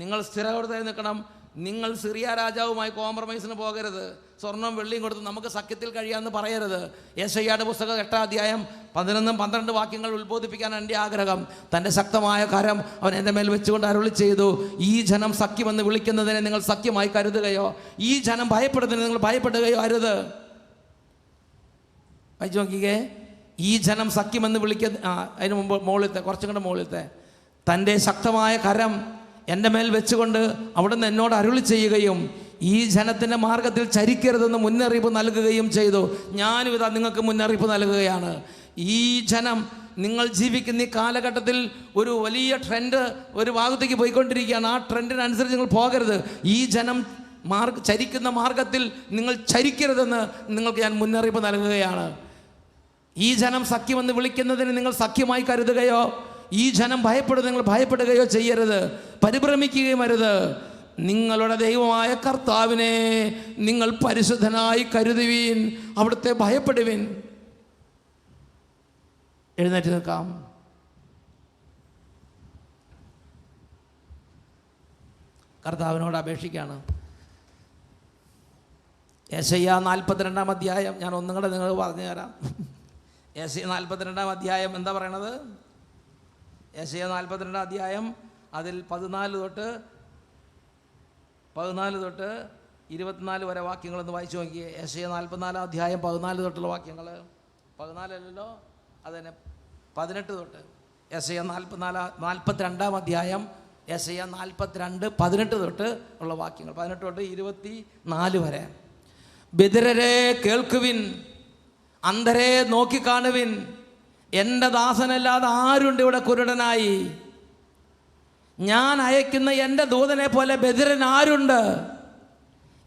നിങ്ങൾ സ്ഥിരവൃത്തിയായി നിൽക്കണം. നിങ്ങൾ സിറിയ രാജാവുമായി കോംപ്രമൈസിന് പോകരുത്. സ്വർണ്ണവും വെള്ളിയും കൊടുത്ത് നമുക്ക് സഖ്യത്തിൽ കഴിയാമെന്ന് പറയരുത്. യെശയ്യായുടെ പുസ്തകം 8-ാം അധ്യായം 11-12 വാക്യങ്ങൾ ഉത്ബോധിപ്പിക്കാൻ എൻ്റെ ആഗ്രഹം. തൻ്റെ ശക്തമായ കരം അവൻ എൻ്റെ മേൽ വെച്ചുകൊണ്ട് അരുളി ചെയ്തു, ഈ ജനം സഖ്യമെന്ന് വിളിക്കുന്നതിനെ നിങ്ങൾ സഖ്യമായി കരുതുകയോ, ഈ ജനം ഭയപ്പെടുന്നതിന് നിങ്ങൾ ഭയപ്പെടുകയോ അരുത്. വായിച്ചു നോക്കിക്കേ. ഈ ജനം സഖ്യമെന്ന് അതിന് മുമ്പ് കുറച്ചും കൂടെ മുകളിലത്തെ, തൻ്റെ ശക്തമായ കരം എൻ്റെ മേൽ വെച്ചുകൊണ്ട് അവിടുന്ന് എന്നോട് അരുളി ചെയ്യുകയും ഈ ജനത്തിൻ്റെ മാർഗത്തിൽ ചരിക്കരുതെന്ന് മുന്നറിയിപ്പ് നൽകുകയും ചെയ്തു. ഞാനും ഇതാ നിങ്ങൾക്ക് മുന്നറിയിപ്പ് നൽകുകയാണ്. ഈ ജനം, നിങ്ങൾ ജീവിക്കുന്ന ഈ കാലഘട്ടത്തിൽ ഒരു വലിയ ട്രെൻഡ് ഒരു ഭാഗത്തേക്ക് പോയിക്കൊണ്ടിരിക്കുകയാണ്. ആ ട്രെൻഡിനനുസരിച്ച് നിങ്ങൾ പോകരുത്. ഈ ജനം ചരിക്കുന്ന മാർഗത്തിൽ നിങ്ങൾ ചരിക്കരുതെന്ന് നിങ്ങൾക്ക് ഞാൻ മുന്നറിയിപ്പ് നൽകുകയാണ്. ഈ ജനം സഖ്യമെന്ന് വിളിക്കുന്നതിന് നിങ്ങൾ സഖ്യമായി കരുതുകയോ, ഈ ജനം ഭയപ്പെടുന്നത് നിങ്ങൾ ഭയപ്പെടുകയോ ചെയ്യരുത്. പരിഭ്രമിക്കുകയും അരുത്. നിങ്ങളുടെ ദൈവമായ കർത്താവിനെ നിങ്ങൾ പരിശുദ്ധനായി കരുതുവീൻ, അവിടുത്തെ ഭയപ്പെടുവിൻ. എഴുന്നേറ്റ് നിൽക്കാം. കർത്താവിനോട് അപേക്ഷിക്കുകയാണ്. യെശയ്യാ 42-ാം അധ്യായം ഞാൻ ഒന്നും കൂടെ നിങ്ങൾ പറഞ്ഞു തരാം. യെശയ്യാ 42-ാം അധ്യായം എന്താ പറയണത്? യെശയ്യാ 42-ാം അധ്യായം അതിൽ 14 തൊട്ട് 24 വരെ വാക്യങ്ങളൊന്ന് വായിച്ചു നോക്കിയേ. യെശയ്യാ 44-ാം അധ്യായം 14 തൊട്ടുള്ള വാക്യങ്ങൾ. 14 അല്ലല്ലോ, അതന്നെ 18 തൊട്ട്. യെശയ്യാ 42-ാം അധ്യായം യെശയ്യാ 42, 18 തൊട്ട് ഉള്ള വാക്യങ്ങൾ. 18 തൊട്ട് 24 വരെ. ബധിരരെ കേൾക്കുവിൻ, അന്ധരെ നോക്കിക്കാണുവിൻ. എൻ്റെ ദാസനല്ലാതെ ആരുണ്ട് ഇവിടെ കുരുടനായി? ഞാൻ അയക്കുന്ന എൻ്റെ ദൂതനെ പോലെ ബധിരൻ ആരുണ്ട്?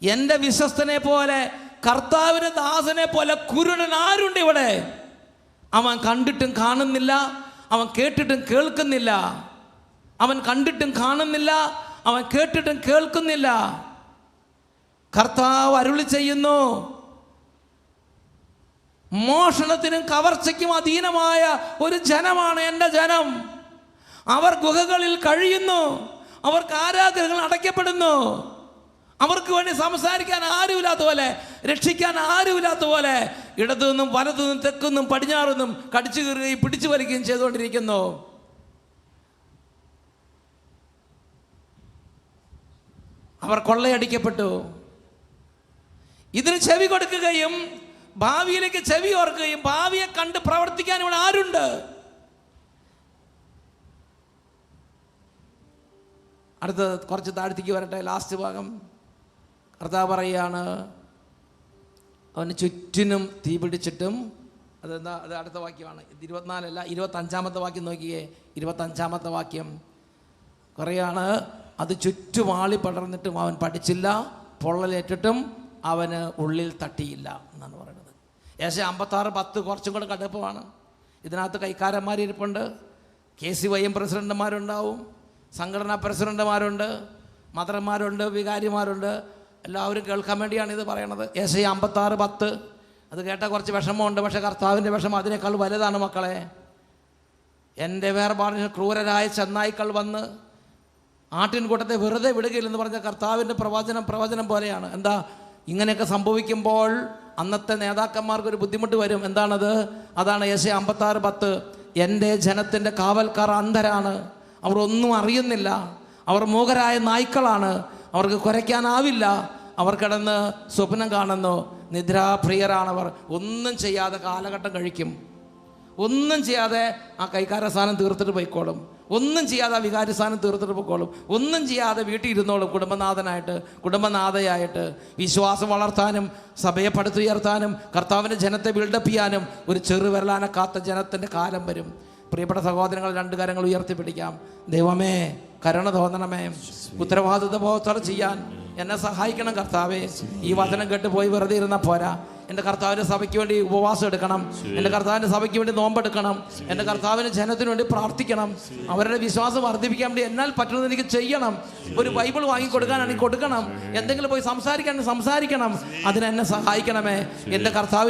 എൻ്റെ വിശ്വസ്തനെ പോലെ, കർത്താവിൻ്റെ ദാസനെ പോലെ കുരുടൻ ആരുണ്ട് ഇവിടെ? അവൻ കണ്ടിട്ടും കാണുന്നില്ല, അവൻ കേട്ടിട്ടും കേൾക്കുന്നില്ല. അവൻ കണ്ടിട്ടും കാണുന്നില്ല, അവൻ കേട്ടിട്ടും കേൾക്കുന്നില്ല. കർത്താവ് അരുളി ചെയ്യുന്നു, മോഷണത്തിനും കവർച്ചയ്ക്കും അധീനമായ ഒരു ജനമാണ് എൻ്റെ ജനം. അവർ ഗുഹകളിൽ കഴിയുന്നു, അവർക്ക് ആരാധനകൾ അടയ്ക്കപ്പെടുന്നു, അവർക്ക് വേണ്ടി സംസാരിക്കാൻ ആരുമില്ലാത്ത പോലെ, രക്ഷിക്കാൻ ആരുമില്ലാത്ത പോലെ ഇടത്തു നിന്നും വലത്തു നിന്നും തെക്കുന്നും പടിഞ്ഞാറുനിന്നും കടിച്ചു കീറുകയും പിടിച്ചു വലിക്കുകയും ചെയ്തുകൊണ്ടിരിക്കുന്നു. അവർ കൊള്ളയടിക്കപ്പെട്ടു. ഇതിന് ചെവി കൊടുക്കുകയും ഭാവിയിലേക്ക് ചെവി ഓർക്കുകയും ഭാവിയെ കണ്ട് പ്രവർത്തിക്കാൻ ഇവിടെ ആരുണ്ട്? അടുത്ത കുറച്ച് താഴ്ത്തിക്ക് വരട്ടെ, ലാസ്റ്റ് ഭാഗം. കർത്താവ് പറയുകയാണ്, അവന് ചുറ്റിനും തീ പിടിച്ചിട്ടും, അതെന്താ, അത് അടുത്ത വാക്യമാണ്, 24 25 വാക്യം നോക്കിയേ. 25 വാക്യം പറയുകയാണ്, അത് ചുറ്റുമാളി പടർന്നിട്ടും അവൻ പഠിച്ചില്ല, പൊള്ളലേറ്റിട്ടും അവന് ഉള്ളിൽ തട്ടിയില്ല എന്നാണ് പറയുന്നത്. ഏകദേശം 56:10 കുറച്ചും കൂടെ കടുപ്പമാണ്. ഇതിനകത്ത് കൈക്കാരന്മാരിരിപ്പുണ്ട്, KCYM പ്രസിഡന്റുമാരുണ്ടാവും, സംഘടനാ പ്രസിഡന്റുമാരുണ്ട്, മദർമാരുണ്ട്, വികാരിമാരുണ്ട്. എല്ലാവരും കേൾക്കാൻ വേണ്ടിയാണ് ഇത് പറയണത്. ഏശയ്യ 56:10 അത് കേട്ടാൽ കുറച്ച് വിഷമമുണ്ട്, പക്ഷേ കർത്താവിൻ്റെ വിഷമം അതിനേക്കാൾ വലുതാണ് മക്കളെ. എൻ്റെ വേർപാടിന് ക്രൂരരായ ചെന്നായ്ക്കൾ വന്ന് ആട്ടിൻകൂട്ടത്തെ വെറുതെ വിടുകയില്ലെന്ന് പറഞ്ഞ കർത്താവിൻ്റെ പ്രവചനം പോലെയാണ്. എന്താ, ഇങ്ങനെയൊക്കെ സംഭവിക്കുമ്പോൾ അന്നത്തെ നേതാക്കന്മാർക്കൊരു ബുദ്ധിമുട്ട് വരും. എന്താണത്? അതാണ് ഏശയ്യ 56:10. എൻ്റെ ജനത്തിൻ്റെ കാവൽക്കാർ അന്ധരാണ്, അവർ ഒന്നും അറിയുന്നില്ല, അവർ മൂകരായ നായ്ക്കളാണ്, അവർക്ക് കുരയ്ക്കാനാവില്ല, അവർ കിടന്ന് സ്വപ്നം കാണുന്നു, നിദ്രാപ്രിയരാണവർ. ഒന്നും ചെയ്യാതെ കാലഘട്ടം കഴിക്കും, ഒന്നും ചെയ്യാതെ ആ കൈക്കാര സ്ഥാനം തീർത്തിട്ട് പോയിക്കോളും, ഒന്നും ചെയ്യാതെ ആ വികാരി സ്ഥാനം തീർത്തിട്ട് പോയിക്കോളും, ഒന്നും ചെയ്യാതെ വീട്ടിൽ ഇരുന്നോളും കുടുംബനാഥയായിട്ട്. വിശ്വാസം വളർത്താനും സഭയെ പടുത്തുയർത്താനും കർത്താവിൻ്റെ ജനത്തെ ബിൽഡപ്പ് ചെയ്യാനും ഒരു ചെറുവിരലാനക്കാത്ത ജനത്തിൻ്റെ കാലം വരും. പ്രിയപ്പെട്ട സഹോദരങ്ങൾ, 2 കരങ്ങൾ ഉയർത്തിപ്പിടിക്കാം. ദൈവമേ, കരുണ തോന്നണമേ, ഉത്തരവാദിത്വ ബോധത്തോടെ ചെയ്യാൻ എന്നെ സഹായിക്കണം കർത്താവേ. ഈ വചനം കേട്ട് പോയി വെറുതെ ഇരുന്നാൽ പോരാ. എൻ്റെ കർത്താവിൻ്റെ സഭയ്ക്ക് വേണ്ടി ഉപവാസം എടുക്കണം, എൻ്റെ കർത്താവിൻ്റെ സഭയ്ക്ക് വേണ്ടി നോമ്പെടുക്കണം, എൻ്റെ കർത്താവിൻ്റെ ജനത്തിന് വേണ്ടി പ്രാർത്ഥിക്കണം, അവരുടെ വിശ്വാസം വർദ്ധിപ്പിക്കാൻ വേണ്ടി എന്നാൽ പറ്റുന്നത് എനിക്ക് ചെയ്യണം. ഒരു ബൈബിൾ വാങ്ങിക്കൊടുക്കാനാണെങ്കിൽ കൊടുക്കണം, എന്തെങ്കിലും പോയി സംസാരിക്കണം. അതിനെന്നെ സഹായിക്കണമേ. എൻ്റെ കർത്താവ്